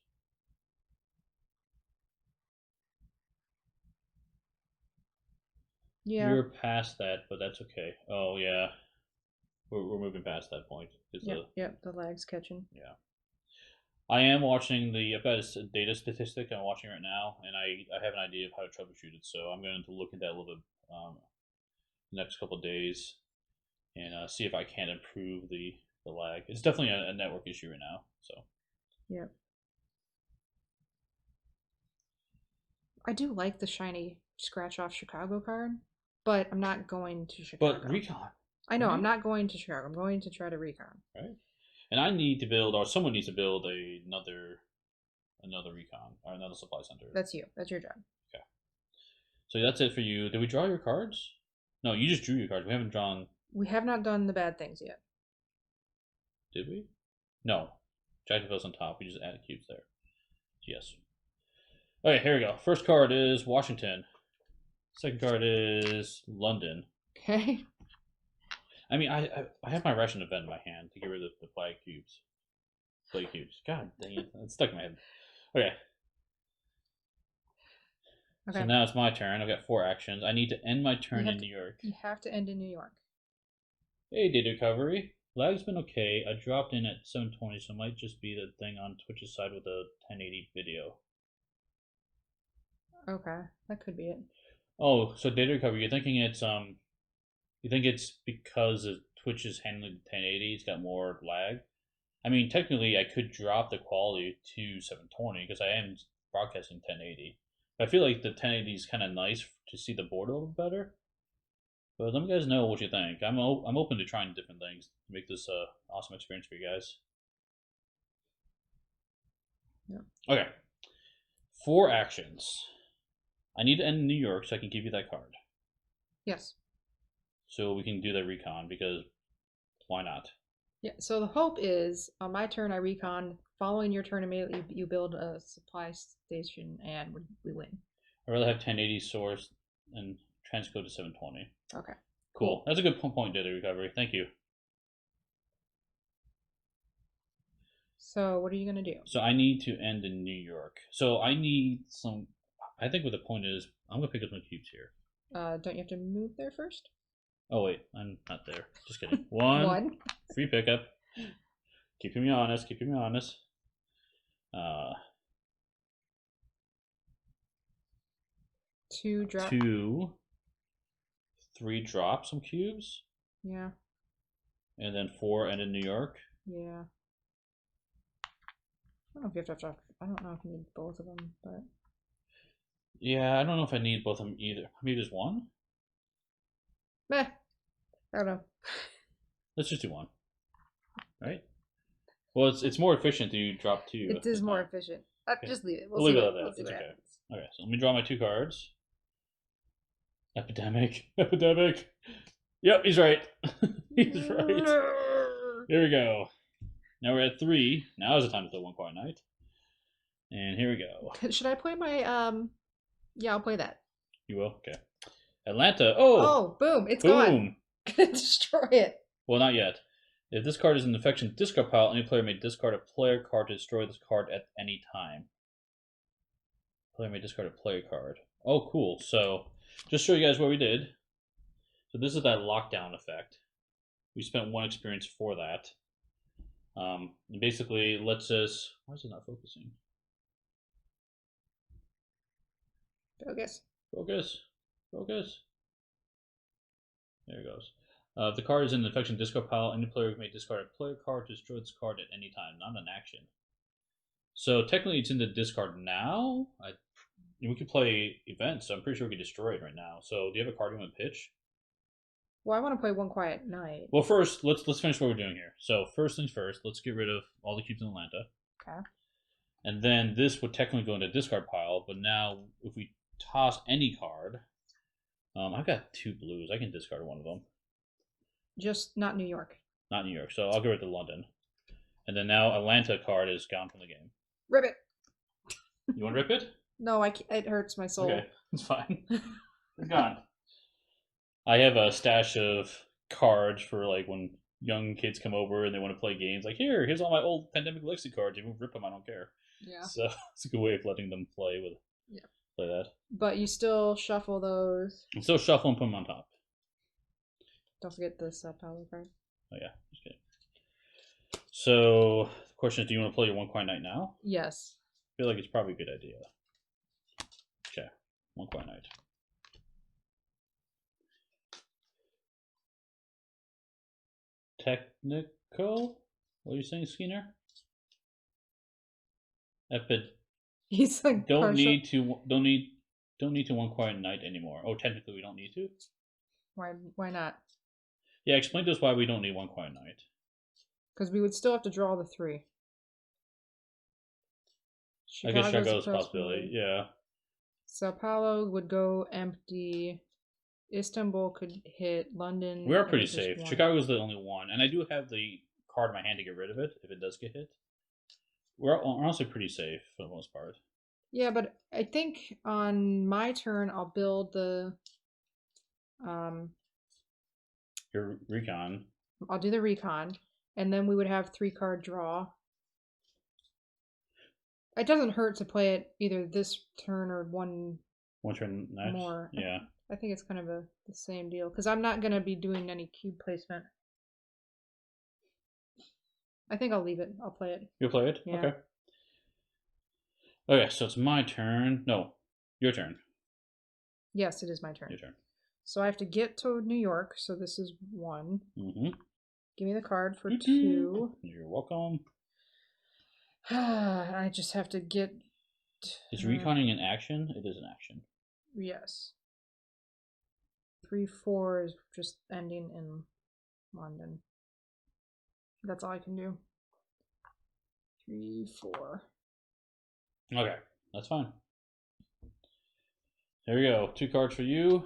B: Yeah.
A: We're past that, but that's okay. Oh, yeah. We're moving past that point.
B: Yep, the lag's catching.
A: Yeah. I am watching I've got a data statistic I'm watching right now, and I have an idea of how to troubleshoot it, so I'm going to look at that a little bit the next couple of days and see if I can improve the lag. It's definitely a network issue right now, so.
B: Yep. I do like the shiny scratch off Chicago card, but I'm not going to Chicago.
A: But recon.
B: I know, I'm not going to Chicago. I'm going to try to recon.
A: Right. And I need to build, or someone needs to build another recon or another supply center.
B: That's you. That's your job.
A: Okay. So that's it for you. Did we draw your cards? No, you just drew your cards. We haven't drawn.
B: We have not done the bad things yet.
A: Did we? No. Jacksonville's on top. We just added cubes there. Yes. Okay, here we go. First card is Washington. Second card is London.
B: Okay.
A: I mean, I have my Russian event in my hand to get rid of the flag cubes. Flag cubes. God dang it. It's stuck in my head. Okay. So now it's my turn. I've got 4 actions. I need to end my turn in New York.
B: You have to end in New York.
A: Hey, data recovery. Lag's been okay. I dropped in at 720, so it might just be the thing on Twitch's side with the 1080 video.
B: Okay, that could be it.
A: Oh, so data recovery. You're thinking it's you think it's because of Twitch is handling 1080, it's got more lag? I mean, technically, I could drop the quality to 720 because I am broadcasting 1080. But I feel like the 1080 is kind of nice to see the board a little better. But let me guys know what you think. I'm open to trying different things to make this awesome experience for you guys.
B: Yeah.
A: Okay, 4 actions. I need to end in New York so I can give you that card.
B: Yes.
A: So we can do that recon because why not?
B: Yeah. So the hope is on my turn I recon. Following your turn immediately, you build a supply station and we win.
A: I'd rather have 1080 source and transcode to 720.
B: Okay.
A: Cool. That's a good point, data recovery. Thank you.
B: So what are you gonna do?
A: So I need to end in New York. So I need some. I think what the point is, I'm gonna pick up some cubes here.
B: Don't you have to move there first?
A: Oh wait, I'm not there. Just kidding. One
B: One.
A: free pickup. Keeping me honest. Keeping me honest. Uh,
B: Two drop.
A: 2, 3 drop some cubes,
B: Yeah.
A: and then 4 end in New York.
B: Yeah. I don't know if you have to. I don't know if you need both of them, but
A: Yeah, I don't know if I need both of them either. Maybe just one.
B: meh. I don't know.
A: Let's just do one. Right. Well, it's more efficient to drop 2.
B: It is more efficient.
A: Okay.
B: Just leave it.
A: We'll leave
B: see
A: it
B: what,
A: at that.
B: we'll see
A: It's
B: what
A: okay.
B: happens.
A: Okay, so let me draw my 2 cards. Epidemic. Epidemic. Yep, he's right. He's right. Here we go. Now we're at 3. Now is the time to play One Quiet Night. And here we go.
B: Should I play my Yeah, I'll play that.
A: You will? Okay. Atlanta. Oh!
B: Oh, boom! It's
A: Boom!
B: gone. Gonna destroy it.
A: Well, not yet. If this card is in the infection discard pile, any player may discard a player card to destroy this card at any time. Player may discard a player card. Oh, cool. So, just show you guys what we did. So this is that lockdown effect. We spent 1 experience for that. And basically lets us. Why is it not focusing?
B: Focus.
A: Focus. Focus. There it goes. If the card is in the infection discard pile, any player may discard a player card to destroy this card at any time, not an action. So technically, it's in the discard now. We could play events, so I'm pretty sure we could destroy it right now. So, do you have a card you want to pitch?
B: Well, I want to play One Quiet Night.
A: Well, first, let's finish what we're doing here. So, first things first, let's get rid of all the cubes in Atlanta.
B: Okay.
A: And then this would technically go into discard pile, but now if we toss any card, I've got 2 blues. I can discard one of them.
B: Just not New York.
A: Not New York, so I'll get rid of London. And then now Atlanta card is gone from the game.
B: Rip it.
A: You want to rip it?
B: No, it hurts my soul.
A: Okay, it's fine. It's gone. I have a stash of cards for like when young kids come over and they want to play games. Like, here's all my old Pandemic Legacy cards. You can rip them, I don't care.
B: Yeah.
A: So it's a good way of letting them play with.
B: Yeah.
A: Play that.
B: But you still shuffle those.
A: And still shuffle and put them on top.
B: Don't forget the power card.
A: Oh yeah, just kidding. So the question is, do you want to play your One Quiet Night now?
B: Yes.
A: I feel like it's probably a good idea. Okay, One Quiet Night. Technical? What are you saying, Skinner?
B: He's like
A: don't
B: partial.
A: need to One Quiet Night anymore. Oh, technically we don't need to.
B: Why not?
A: Yeah, explain to us why we don't need One Quiet Night.
B: Because we would still have to draw the 3.
A: I guess Chicago's a possibility. Yeah.
B: Sao Paulo would go empty. Istanbul could hit. London.
A: We are pretty safe. Chicago's the only one, and I do have the card in my hand to get rid of it if it does get hit. We're honestly pretty safe for the most part.
B: Yeah, but I think on my turn I'll build the
A: Your recon.
B: I'll do the recon, and then we would have 3-card draw. It doesn't hurt to play it either this turn or one
A: turn next.
B: More.
A: Yeah.
B: I think it's kind of the same deal because I'm not gonna be doing any cube placement. I think I'll leave it. I'll play it.
A: You'll play it?
B: Yeah.
A: Okay. Okay, so it's my turn. No, your turn.
B: Yes, it is my turn.
A: Your turn.
B: So I have to get to New York. So this is 1.
A: Mm-hmm.
B: Give me the card for 2.
A: You're welcome.
B: I just have to get.
A: Is reconning an action? It is an action.
B: Yes. 3, 4 is just ending in London. That's all I can do. 3, 4.
A: Okay, that's fine. There we go. 2 cards for you.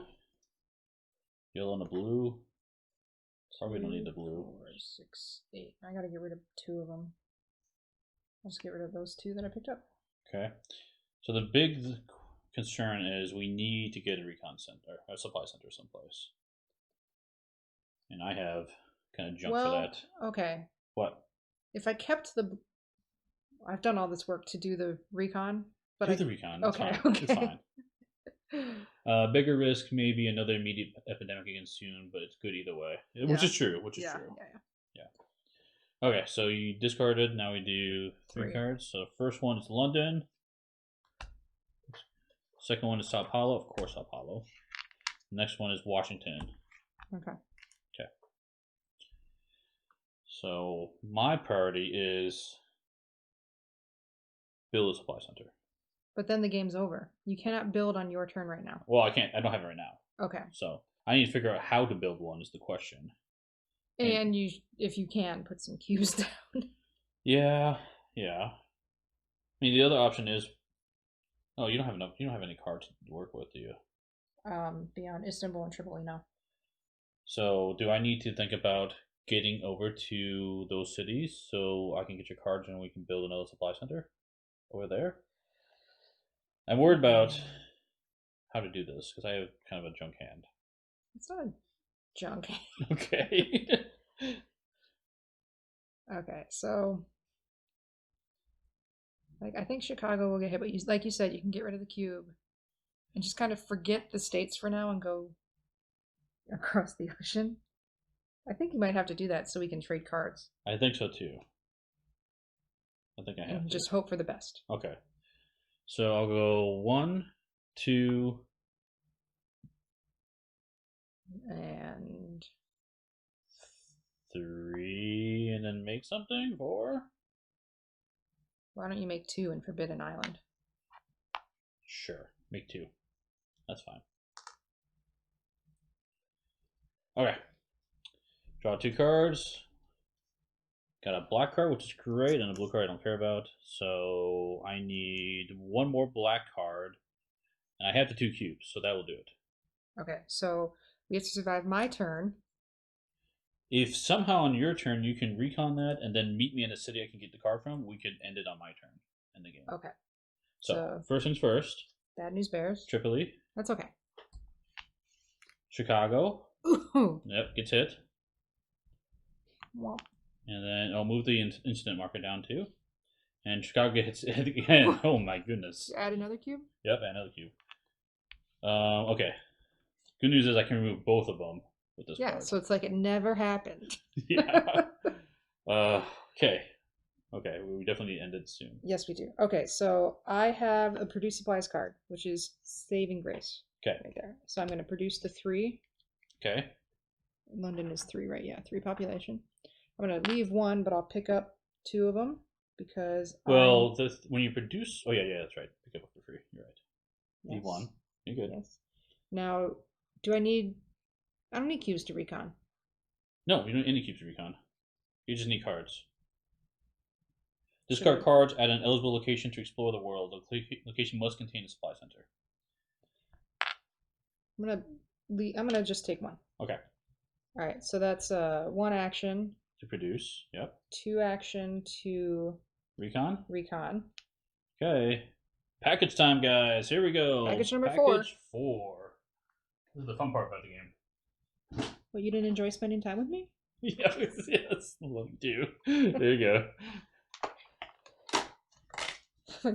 A: Yellow and a blue. Probably don't need the blue.
B: 4, 6, 8. I gotta get rid of 2 of them. I'll just get rid of those 2 that I picked up.
A: Okay. So the big concern is we need to get a recon center, a supply center someplace. And I have kind of junk for that.
B: Okay.
A: What?
B: If I kept the... I've done all this work to do the recon, but
A: do the recon. It's
B: okay,
A: fine.
B: okay.
A: It's fine. Bigger risk, maybe another immediate epidemic again soon, but it's good either way.
B: Yeah.
A: Which is true.
B: Yeah.
A: Okay, so you discarded. Now we do 3 cards. So first one is London. Second one is Sao Paulo. Of course, Sao Paulo. Next one is Washington.
B: Okay.
A: Okay. So my priority is build a supply center.
B: But then the game's over. You cannot build on your turn right now.
A: Well, I can't. I don't have it right now.
B: Okay.
A: So I need to figure out how to build one is the question.
B: And you, if you can, put some cubes down.
A: Yeah. I mean, the other option is, oh, you don't have enough. You don't have any cards to work with, do you?
B: Beyond Istanbul and Tripoli, no.
A: So do I need to think about getting over to those cities so I can get your cards and we can build another supply center over there? I'm worried about how to do this because I have kind of a junk hand.
B: It's not a junk hand.
A: Okay.
B: Okay, so I think Chicago will get hit, but like you said, you can get rid of the cube and just kind of forget the states for now and go across the ocean. I think you might have to do that so we can trade cards.
A: I think so too. I think I have to.
B: Just hope for the best.
A: Okay. So I'll go 1, 2,
B: and
A: 3, and then make something 4.
B: Why don't you make 2 and Forbidden Island?
A: Sure, make 2. That's fine. Okay. Draw 2 cards. Got a black card, which is great, and a blue card I don't care about. So I need 1 more black card, and I have the 2 cubes, so that will do it.
B: Okay, so we have to survive my turn.
A: If somehow on your turn you can recon that and then meet me in a city I can get the card from, we could end it on my turn in the game.
B: Okay.
A: So first things first.
B: Bad News Bears.
A: Tripoli.
B: That's okay.
A: Chicago.
B: Ooh.
A: Yep, gets hit.
B: Well.
A: And then I'll move the incident marker down too. And Chicago gets hit again. Oh my goodness.
B: Add another cube?
A: Yep, add another cube. Okay. Good news is I can remove both of them with this card.
B: So it's like it never happened.
A: Yeah. Okay. Okay, we definitely need to end it soon.
B: Yes, we do. Okay, so I have a Produce Supplies card, which is Saving Grace.
A: Okay.
B: Right there. So I'm going to produce the 3.
A: Okay.
B: London is 3, right? Yeah, 3 population. I'm going to leave 1, but I'll pick up 2 of them because.
A: Well, when you produce. Oh, yeah, that's right. Pick up for free. You're right.
B: Yes.
A: Leave 1. You're good.
B: Yes. Now, do I need. I don't need cubes to recon.
A: No, you don't need any cubes to recon. You just need cards. Discard cards at an eligible location to explore the world. The location must contain a supply center.
B: I'm gonna just take 1.
A: Okay.
B: All right, so that's 1 action
A: to produce. Yep.
B: 2 action to
A: recon.
B: Okay.
A: Package time, guys. Here we go.
B: Package number 4.
A: Package 4. This is the fun part about the game.
B: Well, you didn't enjoy spending time with me?
A: Yes. Love you too. There you go.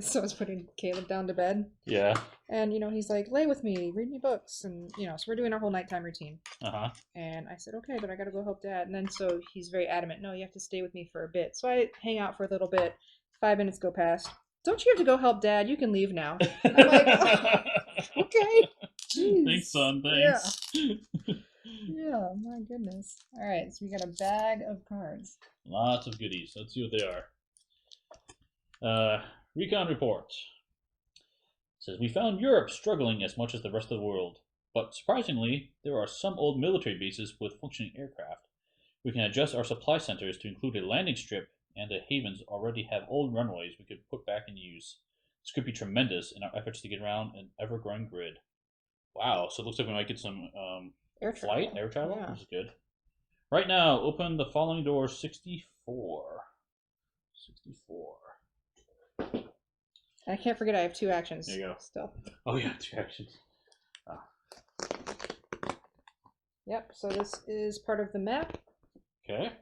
B: So I was putting Caleb down to bed.
A: Yeah.
B: And, he's like, lay with me, read me books. And, so we're doing our whole nighttime routine.
A: Uh-huh.
B: And I said, okay, but I got to go help Dad. And then so he's very adamant, no, you have to stay with me for a bit. So I hang out for a little bit. 5 minutes go past. Don't you have to go help Dad? You can leave now. I'm like, oh, okay.
A: Thanks,
B: Jeez.
A: son.
B: Yeah.
A: Thanks.
B: Yeah, my goodness. All right, so we got a bag of cards.
A: Lots of goodies. Let's see what they are. Recon report. It says, we found Europe struggling as much as the rest of the world. But surprisingly, there are some old military bases with functioning aircraft. We can adjust our supply centers to include a landing strip, and the havens already have old runways we could put back in use. This could be tremendous in our efforts to get around an ever-growing grid. Wow, so it looks like we might get some
B: Air travel.
A: air travel,
B: Yeah.
A: which is good. Right now, open the following door 64. 64.
B: I can't forget I have 2 actions.
A: There you go.
B: Still.
A: Oh, yeah, 2 actions.
B: Yep, so this is part of the map.
A: Okay.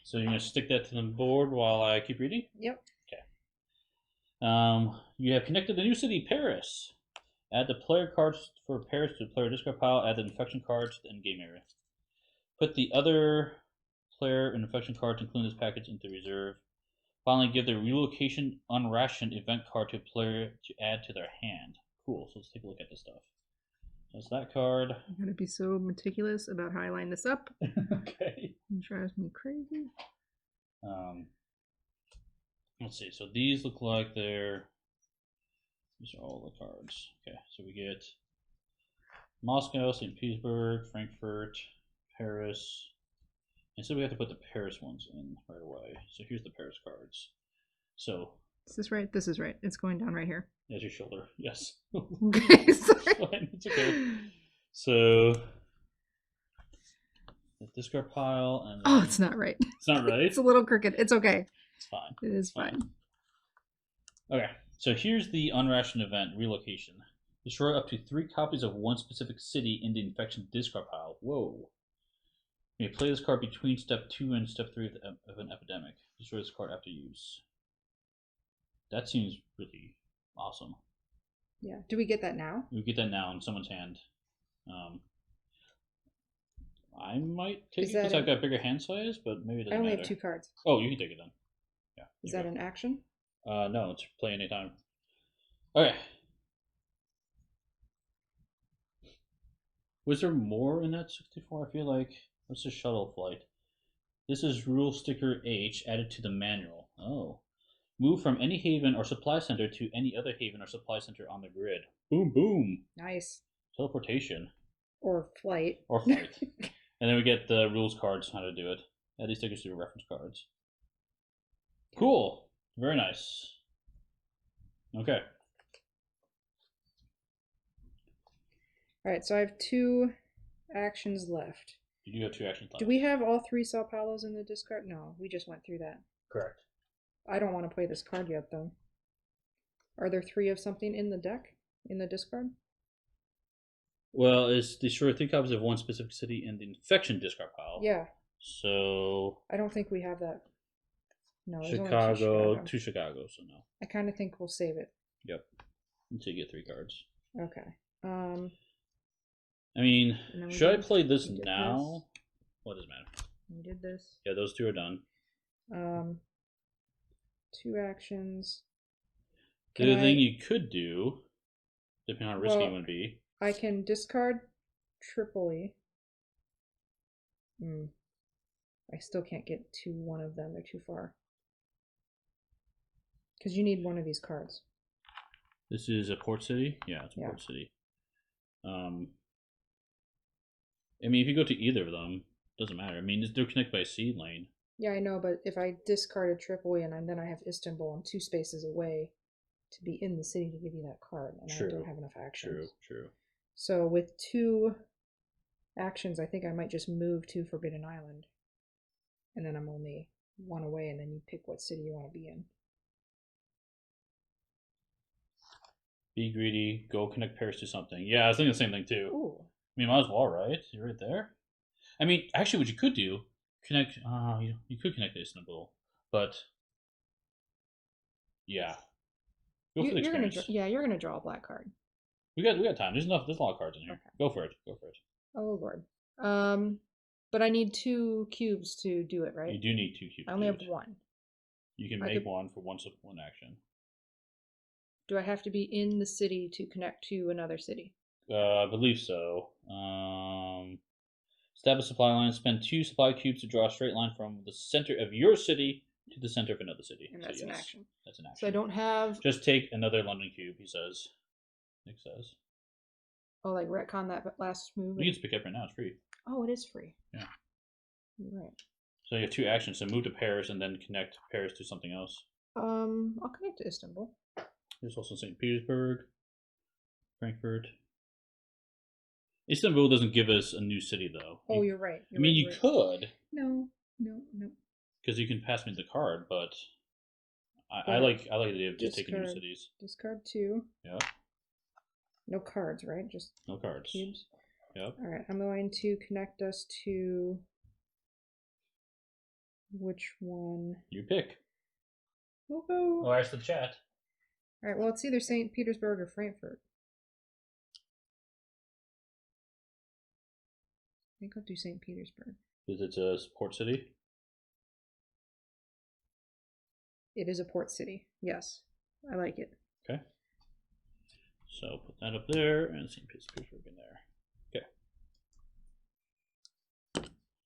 A: So you're going to stick that to the board while I keep reading?
B: Yep.
A: Okay. You have connected the new city, Paris. Add the player cards for Paris to the player discard pile. Add the infection cards to the end-game area. Put the other player and infection cards, including this package, into reserve. Finally, give the relocation unrationed event card to a player to add to their hand. Cool, so let's take a look at this stuff. That's that card.
B: I'm going to be so meticulous about how I line this up.
A: Okay.
B: It drives me crazy.
A: Let's see, so these look like these are all the cards. Okay, so we get Moscow, St. Petersburg, Frankfurt, Paris. And so we have to put the Paris ones in right away. So here's the Paris cards. So
B: Is this right? This is right. It's going down right here.
A: that's your shoulder. Yes.
B: Okay, sorry.
A: Fine, it's okay. So the discard pile and
B: Oh, it's not right.
A: it's not right.
B: It's a little crooked. It's okay.
A: It's fine.
B: It is fine.
A: Okay, so here's the unrationed event relocation. Destroy up to 3 copies of one specific city in the infection discard pile. Whoa. You may play this card between step 2 and step 3 of an epidemic. Destroy this card after use. That seems really awesome.
B: Yeah. Do we get that now?
A: We get that now in someone's hand. I might take it because I've got bigger hand size, but maybe it doesn't
B: I only
A: matter.
B: have 2 cards.
A: Oh, you can take it then. Yeah.
B: Is that an action?
A: No, it's play anytime. Okay. Was there more in that 64? I feel like what's the shuttle flight? This is rule sticker H added to the manual. Oh. Move from any haven or supply center to any other haven or supply center on the grid. Boom, boom.
B: Nice.
A: Teleportation.
B: Or flight.
A: Or flight. And then we get the rules cards, how to do it. Add these stickers to the reference cards. Cool. Very nice. Okay.
B: Alright, so I have 2 actions left.
A: You do have 2 actions left.
B: Do we have all 3 Sao Paulos in the discard? No, we just went through that.
A: Correct.
B: I don't want to play this card yet, though. Are there 3 of something in the deck? In the discard?
A: Well, it's destroy 3 copies of one specific city in the infection discard pile.
B: Yeah.
A: So
B: I don't think we have that. No, there's only
A: Chicago,
B: 2 Chicago.
A: 2 Chicago, so no.
B: I kind of think we'll save it.
A: Yep. Until you get 3 cards.
B: Okay.
A: I mean, should I play this now?
B: This.
A: What does it matter?
B: We did this.
A: Yeah, those 2 are done.
B: 2 actions.
A: The other thing you could do, depending on how risky you want to be.
B: I can discard Tripoli. I still can't get to one of them. They're too far. Because you need one of these cards.
A: This is a port city? Yeah, it's a port city. I mean, if you go to either of them, doesn't matter. I mean, they're connected by a seed lane.
B: Yeah, I know, but if I discarded Tripoli and then I have Istanbul, I'm 2 spaces away to be in the city to give you that card, and I don't have enough actions.
A: True.
B: So with 2 actions, I think I might just move to Forbidden Island, and then I'm only 1 away, and then you pick what city you want to be in.
A: Be greedy. Go connect Paris to something. Yeah, I was thinking the same thing too.
B: Ooh.
A: I mean, might as well, right? You're right there. I mean, actually, what you could do, connect. You could connect to Istanbul, but yeah, go for the experience.
B: You're gonna draw a black card.
A: We got time. There's a lot of cards in here. Okay. Go for it.
B: Oh Lord. But I need 2 cubes to do it, right?
A: You do need 2 cubes.
B: I only have 1.
A: You can make one for one action.
B: Do I have to be in the city to connect to another city?
A: I believe so. Establish supply line. Spend 2 supply cubes to draw a straight line from the center of your city to the center of another city.
B: And
A: So
B: that's an
A: yes,
B: action.
A: that's an
B: So I
A: action.
B: don't have.
A: Just take another London cube, he says. Nick says.
B: Oh, like retcon that last move.
A: You can just pick it up right now. It's free.
B: Oh, it is free.
A: Yeah.
B: You're right.
A: So you have 2 actions. So move to Paris and then connect Paris to something else.
B: I'll connect to Istanbul.
A: There's also St. Petersburg, Frankfurt. Istanbul doesn't give us a new city though.
B: Oh, you're right.
A: I mean, you could.
B: No.
A: Because you can pass me the card, but I
B: But
A: like the idea of just taking new
B: discard.
A: cities.
B: Discard 2.
A: Yeah.
B: No cards, right? Just
A: No cards.
B: cubes.
A: Yep.
B: All right, I'm going to connect us to which one?
A: You pick.
B: We'll go.
A: Or ask the chat.
B: All right. Well, it's either St. Petersburg or Frankfurt. I think I'll do St. Petersburg.
A: Is it a port city?
B: It is a port city. Yes, I like it.
A: Okay. So put that up there and St. Petersburg in there. Okay.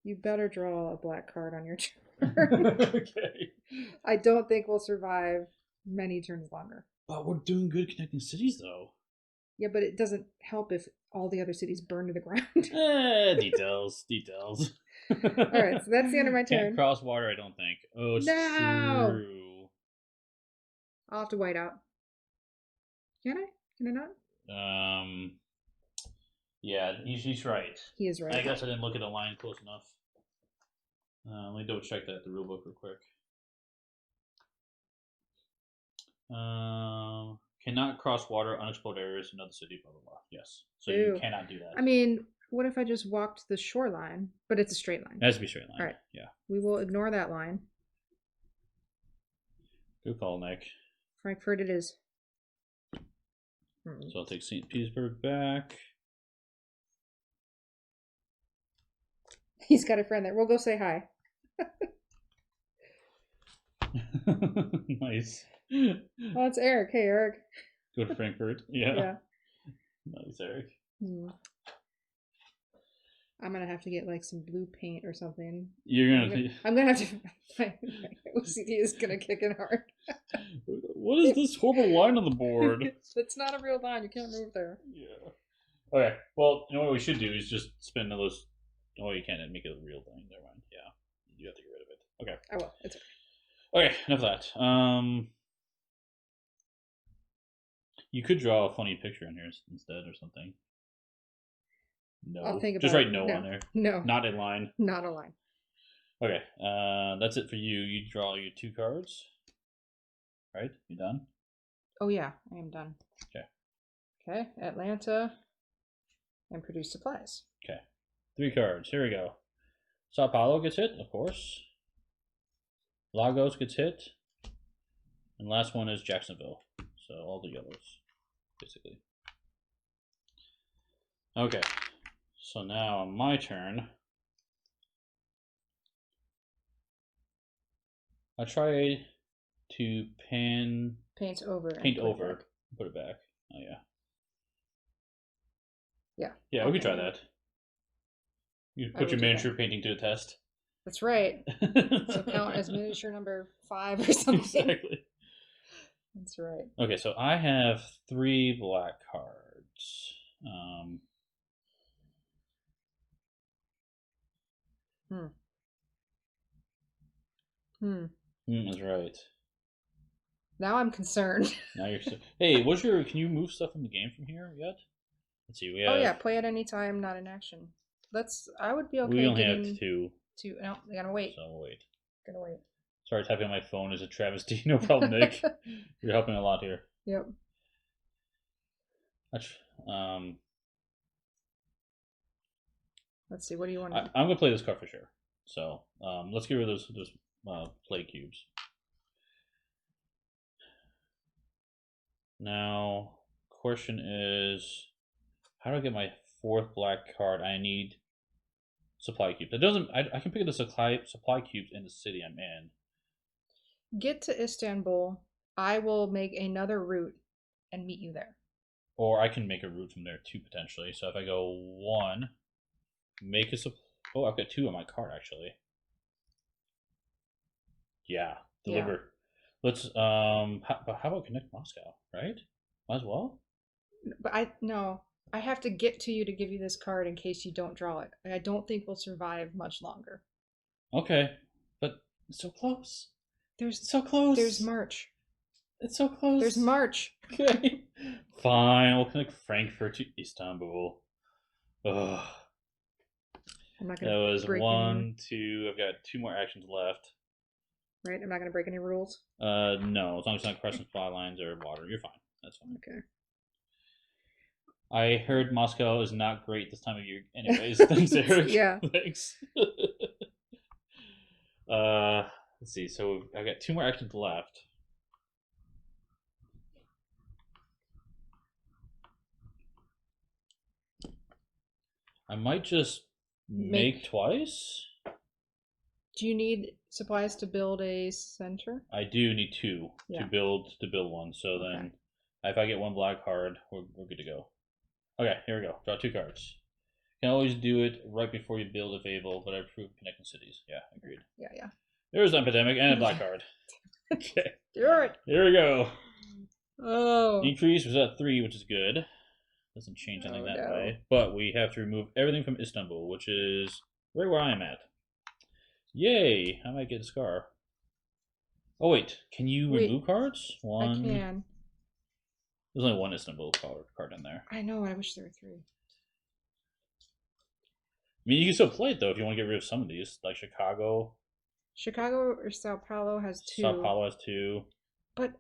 B: You better draw a black card on your turn.
A: Okay.
B: I don't think we'll survive many turns longer.
A: But we're doing good connecting cities though.
B: Yeah, but it doesn't help if all the other cities burn to the ground.
A: Details.
B: All right, so that's the end of my turn.
A: Can't cross water, I don't think. Oh, it's
B: No!
A: true.
B: I'll have to white out. Can I? Can I not?
A: Yeah, he's right.
B: He is right.
A: I guess I didn't look at the line close enough. Let me double check that at the rulebook real quick. Cannot cross water, unexplored areas, another city, blah blah blah. Yes, so
B: Ew.
A: you cannot do that.
B: I mean, what if I just walked the shoreline, but it's a straight line?
A: It has to be straight line.
B: All right.
A: Yeah.
B: We will ignore that line.
A: Good call, Nick.
B: Frankfurt it is.
A: So I'll take St. Petersburg back.
B: He's got a friend there. We'll go say hi.
A: Nice.
B: Oh, it's Eric. Hey, Eric.
A: Go to Frankfurt. Yeah.
B: Yeah.
A: Nice, Eric.
B: I'm gonna have to get like some blue paint or something.
A: I'm
B: gonna have to. My OCD is gonna kick in hard.
A: What is this horrible line on the board?
B: It's not a real line. You can't move there.
A: Yeah. Okay. Well, you know what we should do is just spend those. Oh, you can't make it a real thing. Never mind. Yeah, you have to get rid of it. Okay.
B: I will. It's okay.
A: Okay. Enough of that. You could draw a funny picture in here instead or something. No.
B: I'll think about
A: just write
B: it.
A: no on there.
B: No.
A: Not in line.
B: Not a line.
A: Okay. That's it for you. You draw your 2 cards. Right? You done?
B: Oh yeah, I am done.
A: Okay.
B: Okay, Atlanta, and produce supplies.
A: Okay. 3 cards. Here we go. Sao Paulo gets hit, of course. Lagos gets hit. And last one is Jacksonville. So all the yellows, basically. Okay. So now on my turn, I try to
B: paint over.
A: Put it back. Oh yeah.
B: Yeah.
A: Yeah, we could try that. You put your miniature painting to the test.
B: That's right. So count as miniature number 5 or something.
A: Exactly.
B: That's right.
A: Okay, so I have 3 black cards. That's right.
B: Now I'm concerned.
A: Now you're. Hey, Can you move stuff in the game from here yet? Let's see. We have.
B: Oh yeah, play at any time, not in action. I would be okay.
A: We only have 2.
B: No, I gotta wait.
A: So wait.
B: Gotta wait.
A: Sorry, typing on my phone is a travesty. No problem, Nick. You're helping a lot here.
B: Yep. Let's see. What do you want to do?
A: I'm gonna play this card for sure. So let's get rid of those play cubes. Now, question is, how do I get my 4th black card? I need supply cubes. It doesn't. I can pick up the supply cubes in the city I'm in.
B: Get to Istanbul. I will make another route and meet you there.
A: Or I can make a route from there too, potentially. So if I go 1, make a... Oh, I've got 2 on my card, actually. Yeah,
B: Yeah.
A: deliver. Let's, how about connect Moscow, right? Might as well?
B: But no. I have to get to you to give you this card in case you don't draw it. I don't think we'll survive much longer.
A: Okay, but it's so close.
B: There's
A: It's so
B: there's
A: close.
B: March.
A: It's so
B: There's
A: close.
B: March.
A: Okay. Fine, we'll connect Frankfurt to Istanbul. Ugh.
B: I'm not
A: That
B: gonna
A: was
B: break any
A: 1, 2. I've got 2 more actions left.
B: right. I'm not gonna break any rules.
A: No, as long as it's not crossing fly lines or water, you're fine. That's fine.
B: Okay.
A: I heard Moscow is not great this time of year, anyways. Thanks, Eric.
B: Yeah.
A: Thanks. Let's see. So I've got 2 more actions left. I might just make twice.
B: Do you need supplies to build a center?
A: I do need 2
B: Yeah.
A: to build one. So then, if I get 1 black card, we're good to go. Okay, here we go. Draw 2 cards. Can always do it right before you build a Fable, but I approve connecting cities. Yeah, agreed.
B: Yeah.
A: There's an epidemic and a black card. Okay.
B: Do it.
A: Here we go.
B: Oh.
A: Increase was at 3, which is good. Doesn't change anything that way. But we have to remove everything from Istanbul, which is right where I am at. Yay! I might get a scar. Oh wait, can you remove cards? 1.
B: I can.
A: There's only 1 Istanbul card in there.
B: I know. I wish there were 3.
A: I mean, you can still play it though if you want to get rid of some of these, like Chicago.
B: Chicago or Sao Paulo has 2.
A: Sao Paulo has 2.
B: But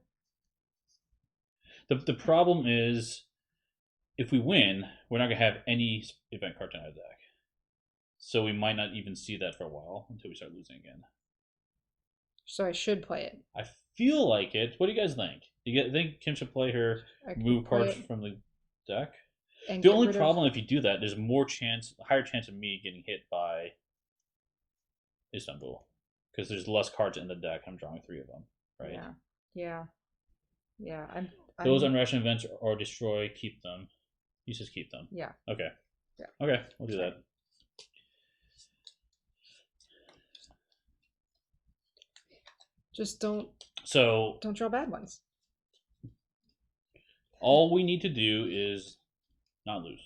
A: the problem is, if we win, we're not gonna have any event cards in our deck, so we might not even see that for a while until we start losing again.
B: So I should play it.
A: I feel like it. What do you guys think? Do you think Kim should play her move cards from the deck? The only problem if you do that, there's a higher chance of me getting hit by Istanbul because there's less cards in the deck. I'm drawing 3 of them, right?
B: Yeah.
A: Those unrationed events or destroy, keep them. You just keep them.
B: Yeah.
A: Okay.
B: Yeah.
A: Okay, we'll do that.
B: Just don't draw bad ones.
A: All we need to do is not lose.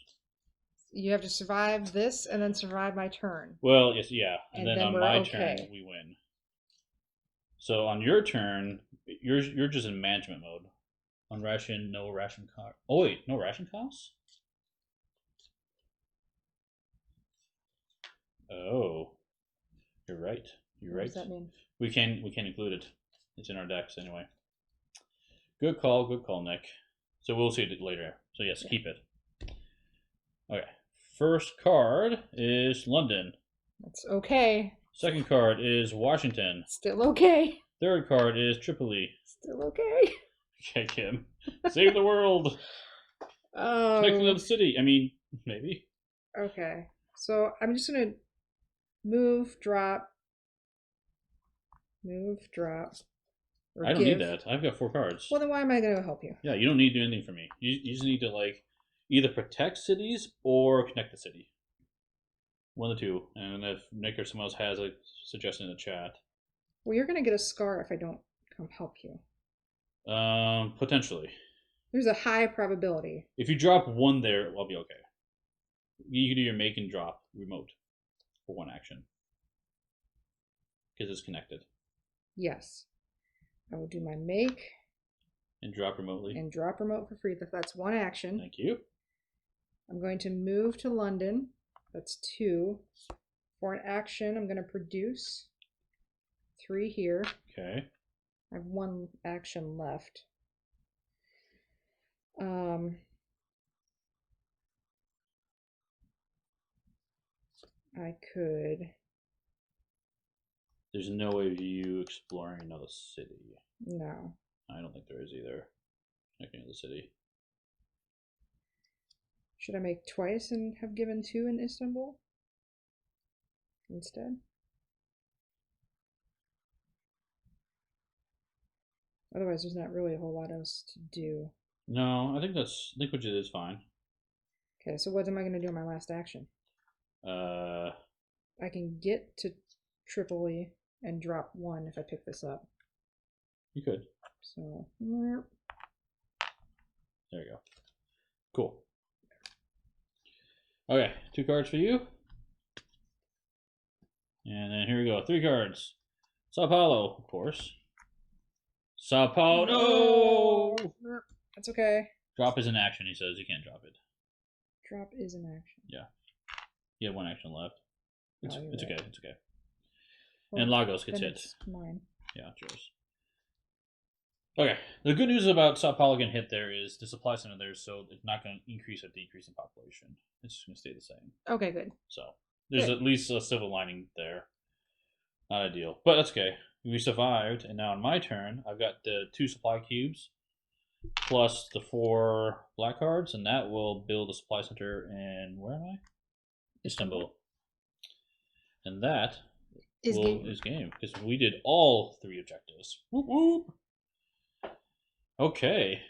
B: You have to survive this and then survive my turn.
A: Well, yes, yeah. And then on my
B: turn,
A: we win. So on your turn, you're just in management mode. On ration, no ration cost. Oh wait, no ration costs? Oh. You're right. You're right.
B: What does that mean?
A: We can include it. It's in our decks anyway. Good call, Nick. So we'll see it later. So yes, keep it. Okay. First card is London.
B: That's okay.
A: Second card is Washington.
B: Still okay.
A: Third card is Tripoli.
B: Still okay.
A: Okay, Kim. Save the world. Connecting to the city. I mean, maybe.
B: Okay. So I'm just gonna move, drop.
A: I don't need that. I've got 4 cards.
B: Well, then why am I going to help you?
A: Yeah, you don't need to do anything for me. You just need to either protect cities or connect the city. One of the 2. And if Nick or someone else has a suggestion in the chat.
B: Well, you're going to get a scar if I don't come help you.
A: Potentially.
B: There's a high probability.
A: If you drop 1 there, I'll be okay. You can do your make and drop remote for 1 action. Because it's connected.
B: Yes. I will do my make.
A: And drop remotely.
B: And drop remote for free. That's 1 action.
A: Thank you.
B: I'm going to move to London. That's 2. For an action, I'm going to produce 3 here.
A: Okay.
B: I have 1 action left. I could.
A: There's no way of you exploring another city.
B: No.
A: I don't think there is either. Connecting to the city.
B: Should I make twice and have given 2 in Istanbul instead? Otherwise, there's not really a whole lot else to do.
A: No, I think what you did is fine.
B: Okay, so what am I going to do in my last action?
A: Uh,
B: I can get to Tripoli and drop 1 if I pick this up.
A: you could.
B: So,
A: There you go. Cool. Okay, 2 cards for you. And then here we go. 3 cards. Sao Paulo, of course. Sao Paulo! No!
B: That's okay.
A: Drop is an action, he says. You can't drop it.
B: Drop is an action.
A: Yeah. You have 1 action left. It's
B: right.
A: okay. It's okay.
B: Well,
A: and Lagos gets hit.
B: It's mine.
A: Yeah, it's yours. Okay. The good news about Sao Paulo getting hit there is the supply center there, so it's not going to increase or decrease in population. It's just going to stay the same.
B: Okay, good.
A: So there's at least a silver lining there. Not ideal, but that's okay. We survived, and now on my turn, I've got the 2 supply cubes plus the 4 black cards, and that will build a supply center in where am I? Istanbul. And that is game because we did all 3 objectives. Whoop, whoop. Okay.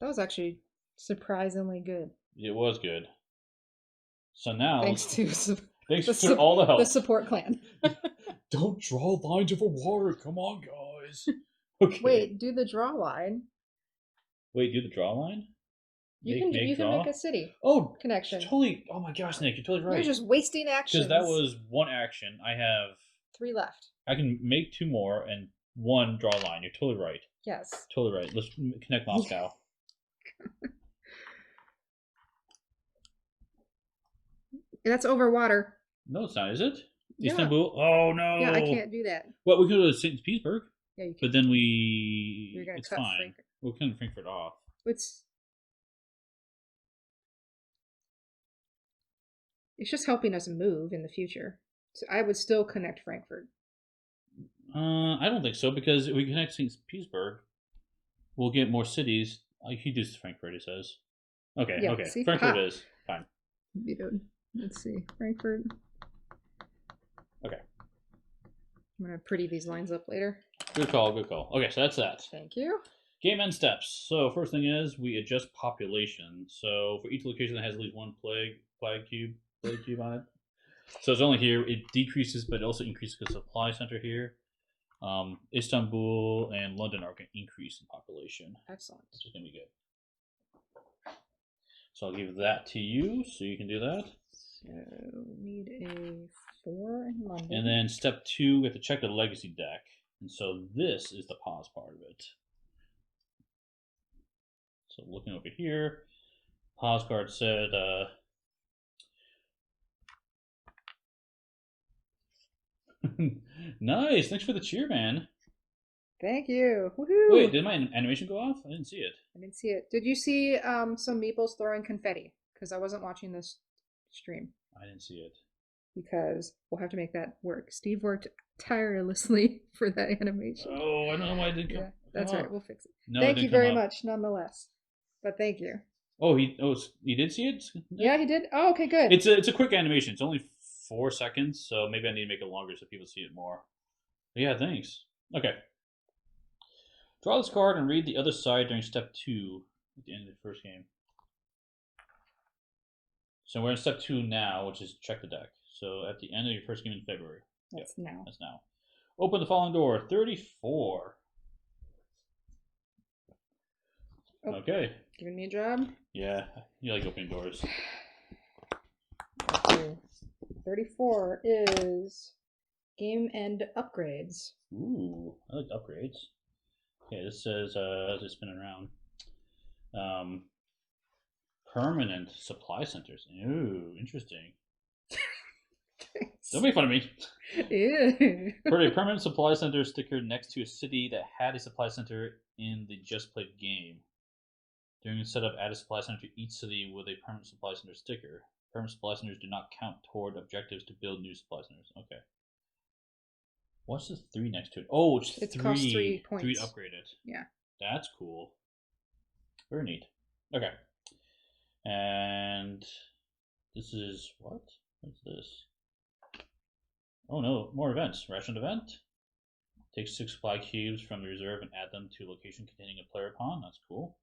B: That was actually surprisingly good.
A: It was good. So now,
B: thanks to
A: all the help.
B: The support clan.
A: Don't draw lines over water. Come on, guys. Okay.
B: Wait, do the draw line.
A: Wait, do the draw line?
B: You can make a city.
A: Oh,
B: connection.
A: Totally. Oh my gosh, Nick, you're totally right.
B: You're just wasting actions.
A: Because that was 1 action. I have
B: 3 left.
A: I can make 2 more and 1 draw line. You're totally right.
B: Yes.
A: Totally right. Let's connect Moscow.
B: That's over water.
A: No, it's not, is it?
B: Yeah.
A: Istanbul? Oh, no.
B: Yeah, I can't do that.
A: Well, we could go to St. Petersburg.
B: Yeah, you can.
A: But then
B: You're gonna
A: it's
B: cut
A: fine.
B: Frankfurt.
A: We'll cut Frankfurt off.
B: It's just helping us move in the future. So I would still connect Frankfurt.
A: I don't think so, because if we connect St. Petersburg, we'll get more cities. He does Frankfurt, he says. Okay, yeah, okay. See? Frankfurt is fine.
B: Let's see. Frankfurt.
A: Okay.
B: I'm going to pretty these lines up later.
A: Good call, good call. Okay, so that's that.
B: Thank you.
A: Game end steps. So first thing is we adjust population. So for each location that has at least 1 plague cube on it. So it's only here. It decreases, but it also increases the supply center here. Istanbul and London are going to increase in population.
B: Excellent.
A: Which is going to be good. So I'll give that to you, so you can do that.
B: So we need a 4 in London.
A: And then step 2, we have to check the legacy deck. And so this is the pause part of it. So looking over here, pause card said, nice, thanks for the cheer, man.
B: Thank you. Woohoo!
A: Wait, did my animation go off? I didn't see it.
B: I didn't see it. Did you see some meeples throwing confetti? Because I wasn't watching this stream.
A: I didn't see it.
B: Because we'll have to make that work. Steve worked tirelessly for that animation.
A: Oh, I don't know why it didn't come.
B: Yeah, that's right. We'll fix it.
A: No,
B: thank you very much, nonetheless. But thank you.
A: Oh, he did see it?
B: Yeah, he did. Oh, okay, good.
A: It's a quick animation. It's only 4 seconds, so maybe I need to make it longer so people see it more. But yeah, thanks. Okay. Draw this card and read the other side during step 2 at the end of the first game. So we're in step 2 now, which is check the deck. So at the end of your first game in February.
B: That's now.
A: That's now. Open the following door. 34. Oh, okay.
B: Giving me a job?
A: Yeah, you like opening doors.
B: 34 is game end upgrades.
A: Ooh, I like upgrades. Okay, this says, just spinning around. Permanent supply centers. Ooh, interesting. Don't make fun of me.
B: Ew.
A: Put a permanent supply center sticker next to a city that had a supply center in the just played game. During the setup, add a supply center to each city with a permanent supply center sticker. Permanent supply centers do not count toward objectives to build new supply centers. Okay. What's the 3 next to it? Oh, it
B: costs 3 points.
A: 3 to upgrade it.
B: Yeah.
A: That's cool. Very neat. Okay. And this is what? What's this? Oh no, more events. Rationed event. Take 6 supply cubes from the reserve and add them to a location containing a player pawn. That's cool.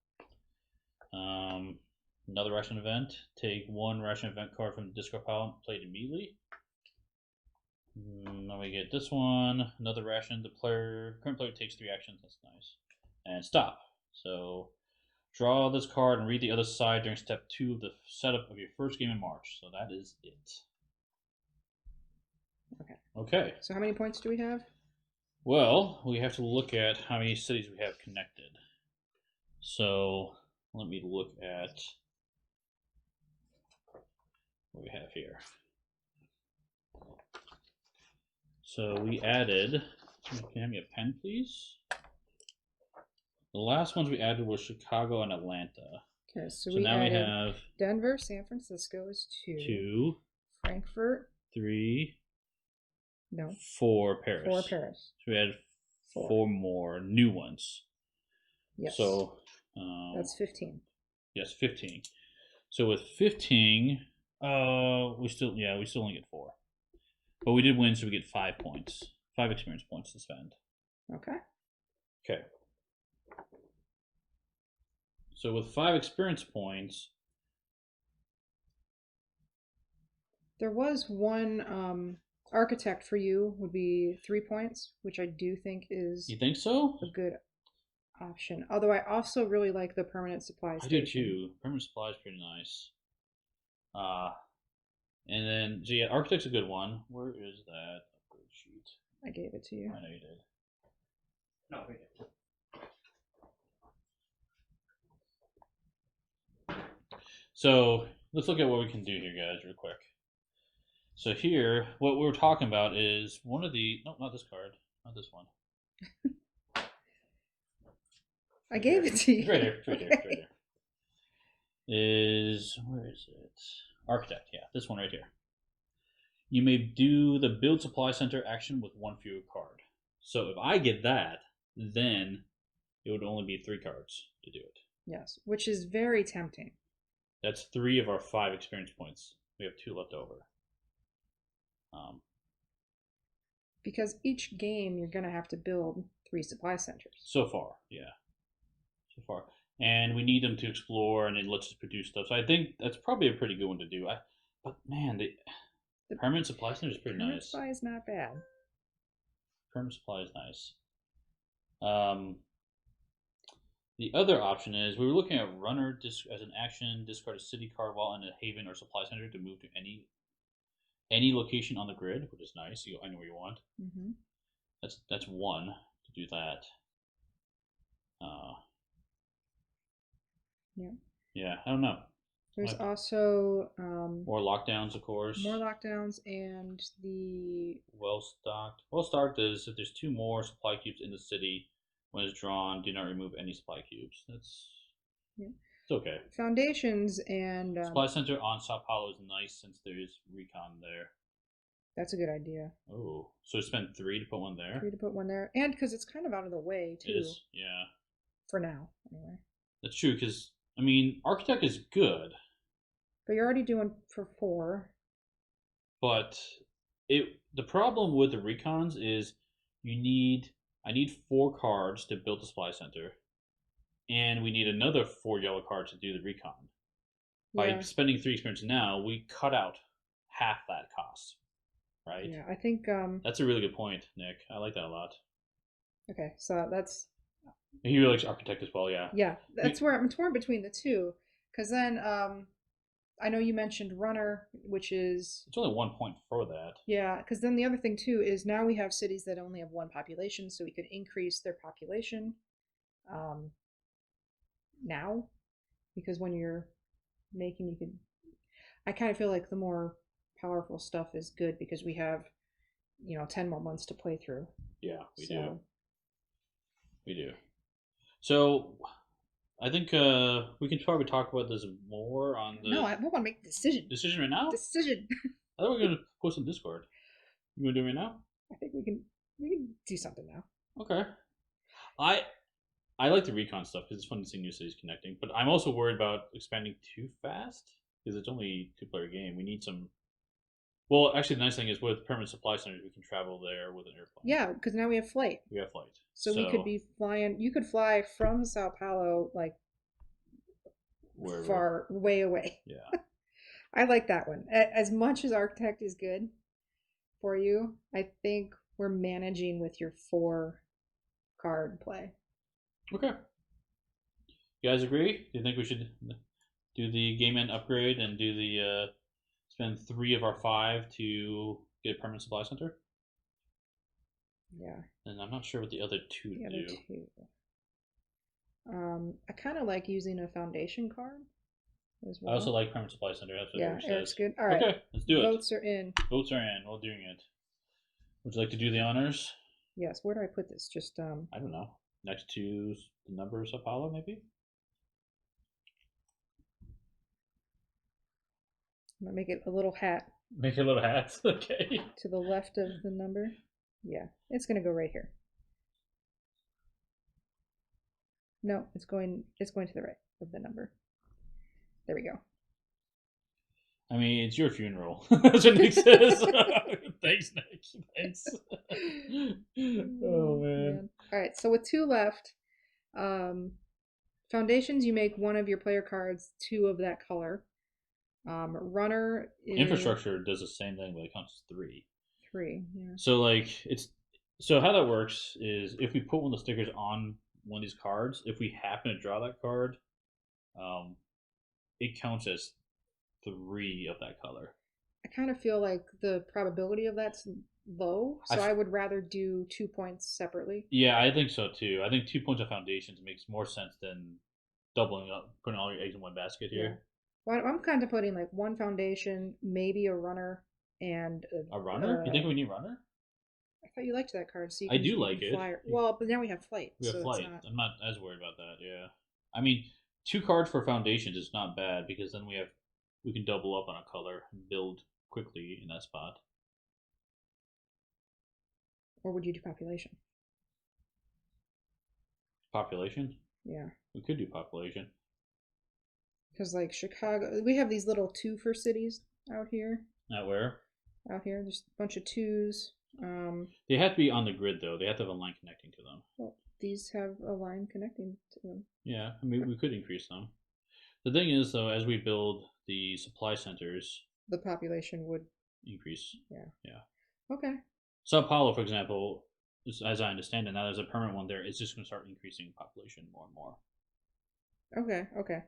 A: Another ration event. Take one ration event card from the discard pile and play it immediately. Then we get this one. Another ration. The current player takes 3 actions. That's nice. And stop. So draw this card and read the other side during step 2 of the setup of your first game in March. So that is it.
B: Okay.
A: Okay.
B: So how many points do we have?
A: Well, we have to look at how many cities we have connected. So let me look at what we have here. So we added. Can you hand me a pen, please? The last ones we added was Chicago and Atlanta.
B: Okay, so
A: now we
B: added
A: have
B: Denver, San Francisco is 2.
A: 2,
B: Frankfurt.
A: 3,
B: No.
A: 4 Paris.
B: 4 Paris.
A: So we added 4 more new ones.
B: Yes.
A: So
B: that's 15.
A: Yes, 15. So with 15, we still only get 4. But we did win, so we get 5 points. 5 experience points to spend.
B: Okay.
A: Okay. So with 5 experience points,
B: there was one architect for you would be 3 points, which I do think is.
A: You think so?
B: A good option. Although I also really like the permanent supply station.
A: I do too. Permanent supply is pretty nice. And then so yeah, architect's a good one. Where is that upgrade sheet?
B: I gave it to you.
A: I know you did. No, we did. So let's look at what we can do here, guys, real quick. So here, what we're talking about is one of the not this card, not this one.
B: I gave it to you.
A: It's right here. It's right here. It's right here. Where is it? Architect, yeah, this one right here. You may do the build supply center action with 1 fewer card. So if I get that, then it would only be 3 cards to do it.
B: Yes, which is very tempting.
A: That's 3 of our 5 experience points. We have 2 left over.
B: Because each game you're going to have to build 3 supply centers.
A: So far, yeah. So far. And we need them to explore, and it lets us produce stuff. So I think that's probably a pretty good one to do. But man, the permanent supply center is pretty nice.
B: Permanent supply is not bad.
A: Permanent supply is nice. The other option is we were looking at runner as an action, discard a city card while in a haven or supply center to move to any location on the grid, which is nice. You go anywhere you want.
B: Mm-hmm.
A: That's one to do that.
B: Yeah.
A: Yeah, I don't know.
B: There's also
A: more lockdowns, of course.
B: More lockdowns and the
A: well stocked. Well stocked is if there's 2 more supply cubes in the city when it's drawn, do not remove any supply cubes. It's okay.
B: Foundations and
A: supply center on Sao Paulo is nice since there is recon there.
B: That's a good idea.
A: Oh, so spend 3 to put 1 there.
B: 3 to put 1 there, and because it's kind of out of the way too.
A: It is, yeah.
B: For now, anyway.
A: That's true, because I mean, architect is good.
B: But you're already doing for 4.
A: But the problem with the recons is I need 4 cards to build the supply center, and we need another 4 yellow cards to do the recon.
B: Yeah.
A: By spending 3 experience now, we cut out half that cost, right?
B: Yeah, I think
A: that's a really good point, Nick. I like that a lot.
B: Okay, so that's.
A: He really likes architect as well, yeah.
B: Yeah, that's where I'm torn between the two, because then I know you mentioned runner, which is.
A: It's only 1 point for that.
B: Yeah, because then the other thing too is now we have cities that only have 1 population, so we could increase their population. Now, because when you're making, you could. I kind of feel like the more powerful stuff is good because we have, 10 more months to play through.
A: Yeah, we do. We do. So, I think we can probably talk about this more on the.
B: No, we want to make a decision.
A: Decision right now?
B: Decision.
A: I thought we were going to post on Discord. You want to do it right now?
B: I think we can do something now.
A: Okay. I like the recon stuff because it's fun to see new cities connecting, but I'm also worried about expanding too fast because it's only a 2-player game. We need some. Well, actually, the nice thing is with permanent supply centers, we can travel there with an airplane.
B: Yeah, because now we have flight.
A: We have flight.
B: So we could be flying. You could fly from Sao Paulo, like
A: wherever.
B: far, way away.
A: Yeah.
B: I like that one. As much as Architect is good for you, I think we're managing with your 4 card play.
A: Okay. You guys agree? Do you think we should do the game end upgrade and do the spend 3 of our 5 to get a permanent supply center?
B: Yeah.
A: And I'm not sure what the other 2
B: The
A: do.
B: other 2. I kind of like using a foundation card as
A: I also
B: well.
A: like permanent supply center. That's what
B: Yeah,
A: Eric
B: Eric's
A: says.
B: good. All right.
A: Okay, let's do it.
B: Votes are in.
A: Votes are in. We're doing it. Would you like to do the honors?
B: Yes. Where do I put this? Just
A: I don't know. Next to the numbers Apollo, maybe.
B: I'm gonna make it a little hat
A: Make a little hat. Okay.
B: to the left of the number. Yeah, it's gonna go right here. No, it's going to the right of the number. There we go.
A: I mean, it's your funeral. That's what Nick says. Thanks, Nick. Thanks. Oh man.
B: All right, so with 2 left, foundations, you make 1 of your player cards 2 of that color. Runner is
A: Infrastructure does the same thing, but it counts as 3.
B: 3. Yeah.
A: So so how that works is if we put one of the stickers on one of these cards, if we happen to draw that card, it counts as 3 of that color.
B: I kind of feel like the probability of that's low, so I would rather do 2 points separately.
A: Yeah, I think so too. I think 2 points of foundations makes more sense than doubling up, putting all your eggs in one basket here.
B: Yeah. Well, I'm contemplating like 1 foundation, maybe a runner, and
A: a runner. You think we need runner?
B: I thought you liked that card. So
A: I do like it.
B: Well, but now we have flight.
A: We have
B: so
A: flight. I'm not as worried about that. Yeah, I mean, 2 cards for foundations is not bad because then we can double up on a color and build quickly in that spot.
B: Or would you do population?
A: Population?
B: Yeah.
A: We could do population.
B: Because like Chicago, we have these little 2 for cities out here.
A: At where?
B: Out here, there's a bunch of 2s.
A: They have to be on the grid though. They have to have a line connecting to them.
B: Well, these have a line connecting to them.
A: Yeah, I mean we could increase them. The thing is though, as we build the supply centers,
B: the population would
A: increase.
B: Yeah. Okay.
A: Sao Paulo, for example, as I understand it, now there's a permanent one there. It's just going to start increasing population more and more.
B: Okay.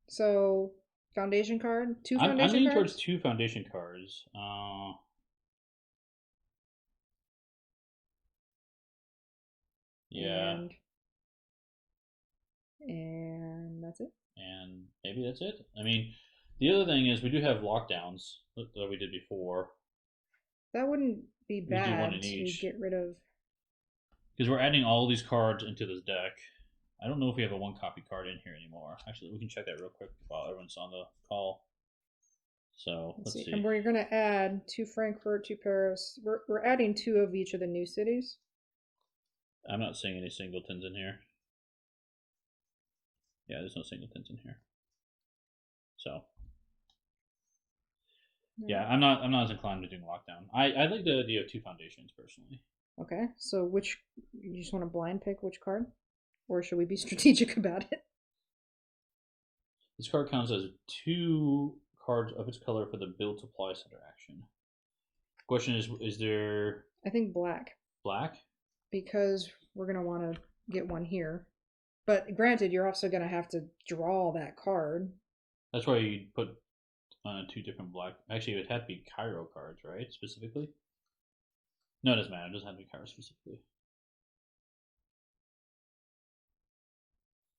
B: So, foundation card, 2 foundation
A: I'm leaning
B: cards?
A: towards 2 foundation cards. Yeah.
B: And that's it.
A: And maybe that's it. I mean, the other thing is we do have lockdowns that we did before.
B: That wouldn't be
A: We do one
B: bad
A: in
B: to
A: each.
B: get rid of.
A: Because we're adding all these cards into this deck. I don't know if we have a 1 copy card in here anymore. Actually, we can check that real quick while everyone's on the call. So let's see.
B: And we're going to add 2 Frankfurt, 2 Paris. We're adding 2 of each of the new cities.
A: I'm not seeing any singletons in here. Yeah, there's no singletons in here. So yeah, I'm not as inclined to doing lockdown. I like the idea of 2 foundations personally.
B: Okay, so which you just want to blind pick which card, or should we be strategic about it?
A: This card counts as 2 cards of its color for the build supply center action. Question is there?
B: I think black.
A: Black?
B: Because we're gonna want to get 1 here, but granted, you're also gonna have to draw that card.
A: That's why you put 2 different black. Actually, it would have to be Cairo cards, right? Specifically. No, it doesn't matter. It doesn't have to be Cairo specifically.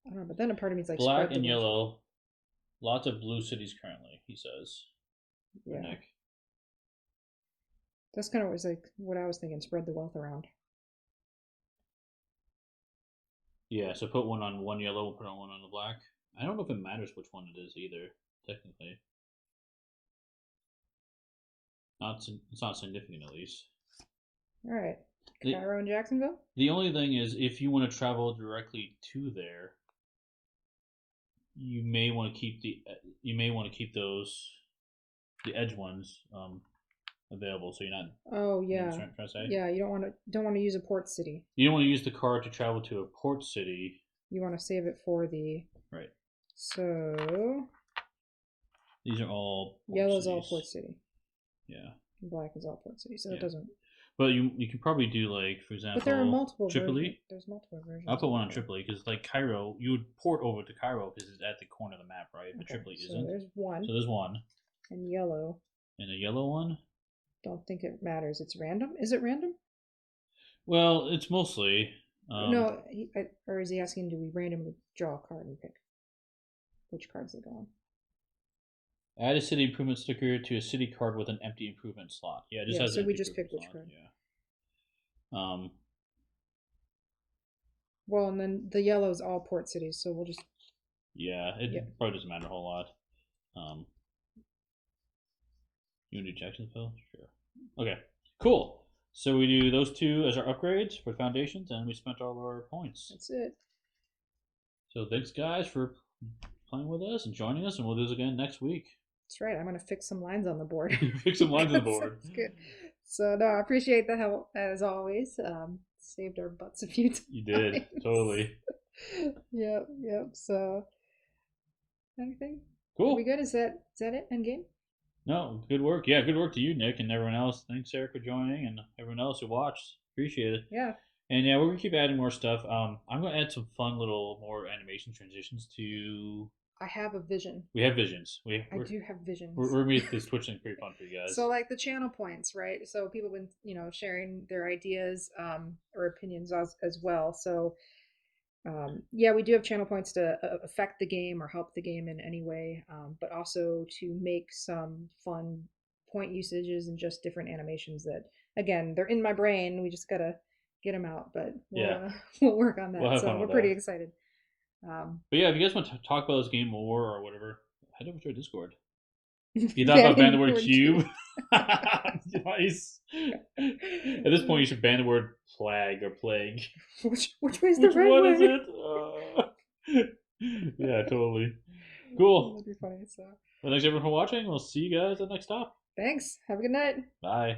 B: I don't know, but then a part of me is like
A: black and yellow. Lots of blue cities currently, he says.
B: Yeah.
A: Nick.
B: That's kind of what I was thinking. Spread the wealth around.
A: Yeah, so put 1 on 1 yellow, put on 1 on the black. I don't know if it matters which one it is either, technically. It's not significant at least.
B: All right. Cairo and Jacksonville?
A: The only thing is, if you want to travel directly to there, you may want to keep the edge ones available, so you're not.
B: Oh yeah.
A: You know what I'm trying to say?
B: Yeah, you don't want to use a port city.
A: You don't want to use the card to travel to a port city.
B: You want to save it for the
A: right.
B: So
A: These are all port
B: yellow's all
A: cities.
B: port city.
A: Yeah.
B: And black is all port city. So
A: Yeah.
B: it doesn't.
A: But you can probably do like, for example,
B: But there are multiple
A: Tripoli.
B: versions. There's multiple versions.
A: I'll put
B: of
A: one on
B: it.
A: Tripoli because like Cairo, you would port over to Cairo because it's at the corner of the map, right? But
B: Okay,
A: Tripoli
B: so
A: isn't.
B: there's one.
A: So there's one.
B: And yellow.
A: And a yellow one.
B: Don't think it matters. It's random. Is it random?
A: Well, it's mostly.
B: No, or is he asking, do we randomly draw a card and pick which cards they go on?
A: Add a city improvement sticker to a city card with an empty improvement slot. Yeah, it just has.
B: So
A: an
B: we
A: empty
B: just pick which
A: slot.
B: card.
A: Yeah.
B: Well, and then the yellow is all port cities, so we'll just.
A: Yeah, it probably doesn't matter a whole lot. You want to do Jacksonville? Sure. Okay, cool. So we do those two as our upgrades for foundations, and we spent all our points.
B: That's it.
A: So thanks, guys, for playing with us and joining us, and we'll do this again next week.
B: That's right. I'm gonna fix some lines on the board.
A: Fix some lines on the board.
B: That's good. So no, I appreciate the help as always. Saved our butts a few times.
A: You did, totally.
B: Yep. So anything?
A: Cool.
B: Are we good? Is that it? End game?
A: No, good work. Yeah, good work to you, Nick, and everyone else. Thanks, Eric, for joining, and everyone else who watched. Appreciate it.
B: Yeah.
A: And yeah, we're gonna keep adding more stuff. I'm gonna add some fun little more animation transitions to.
B: I have a vision.
A: We have visions. I
B: do have visions.
A: We're gonna make this Twitch thing pretty fun for you guys.
B: So like the channel points, right? So people have been, sharing their ideas or opinions as well. So yeah, we do have channel points to affect the game or help the game in any way, but also to make some fun point usages and just different animations that, again, they're in my brain. We just gotta get them out, but we'll work on that.
A: We'll
B: so we're pretty excited.
A: But yeah, if you guys want to talk about this game more or whatever, head over to our Discord. You thought about banning the word cube? Nice. At this point, you should ban the word plague or plague.
B: Which way is the right way?
A: Which one is it? Yeah, totally. Cool.
B: That'd be funny. So.
A: Well, thanks everyone for watching. We'll see you guys at the next stop.
B: Thanks. Have a good night.
A: Bye.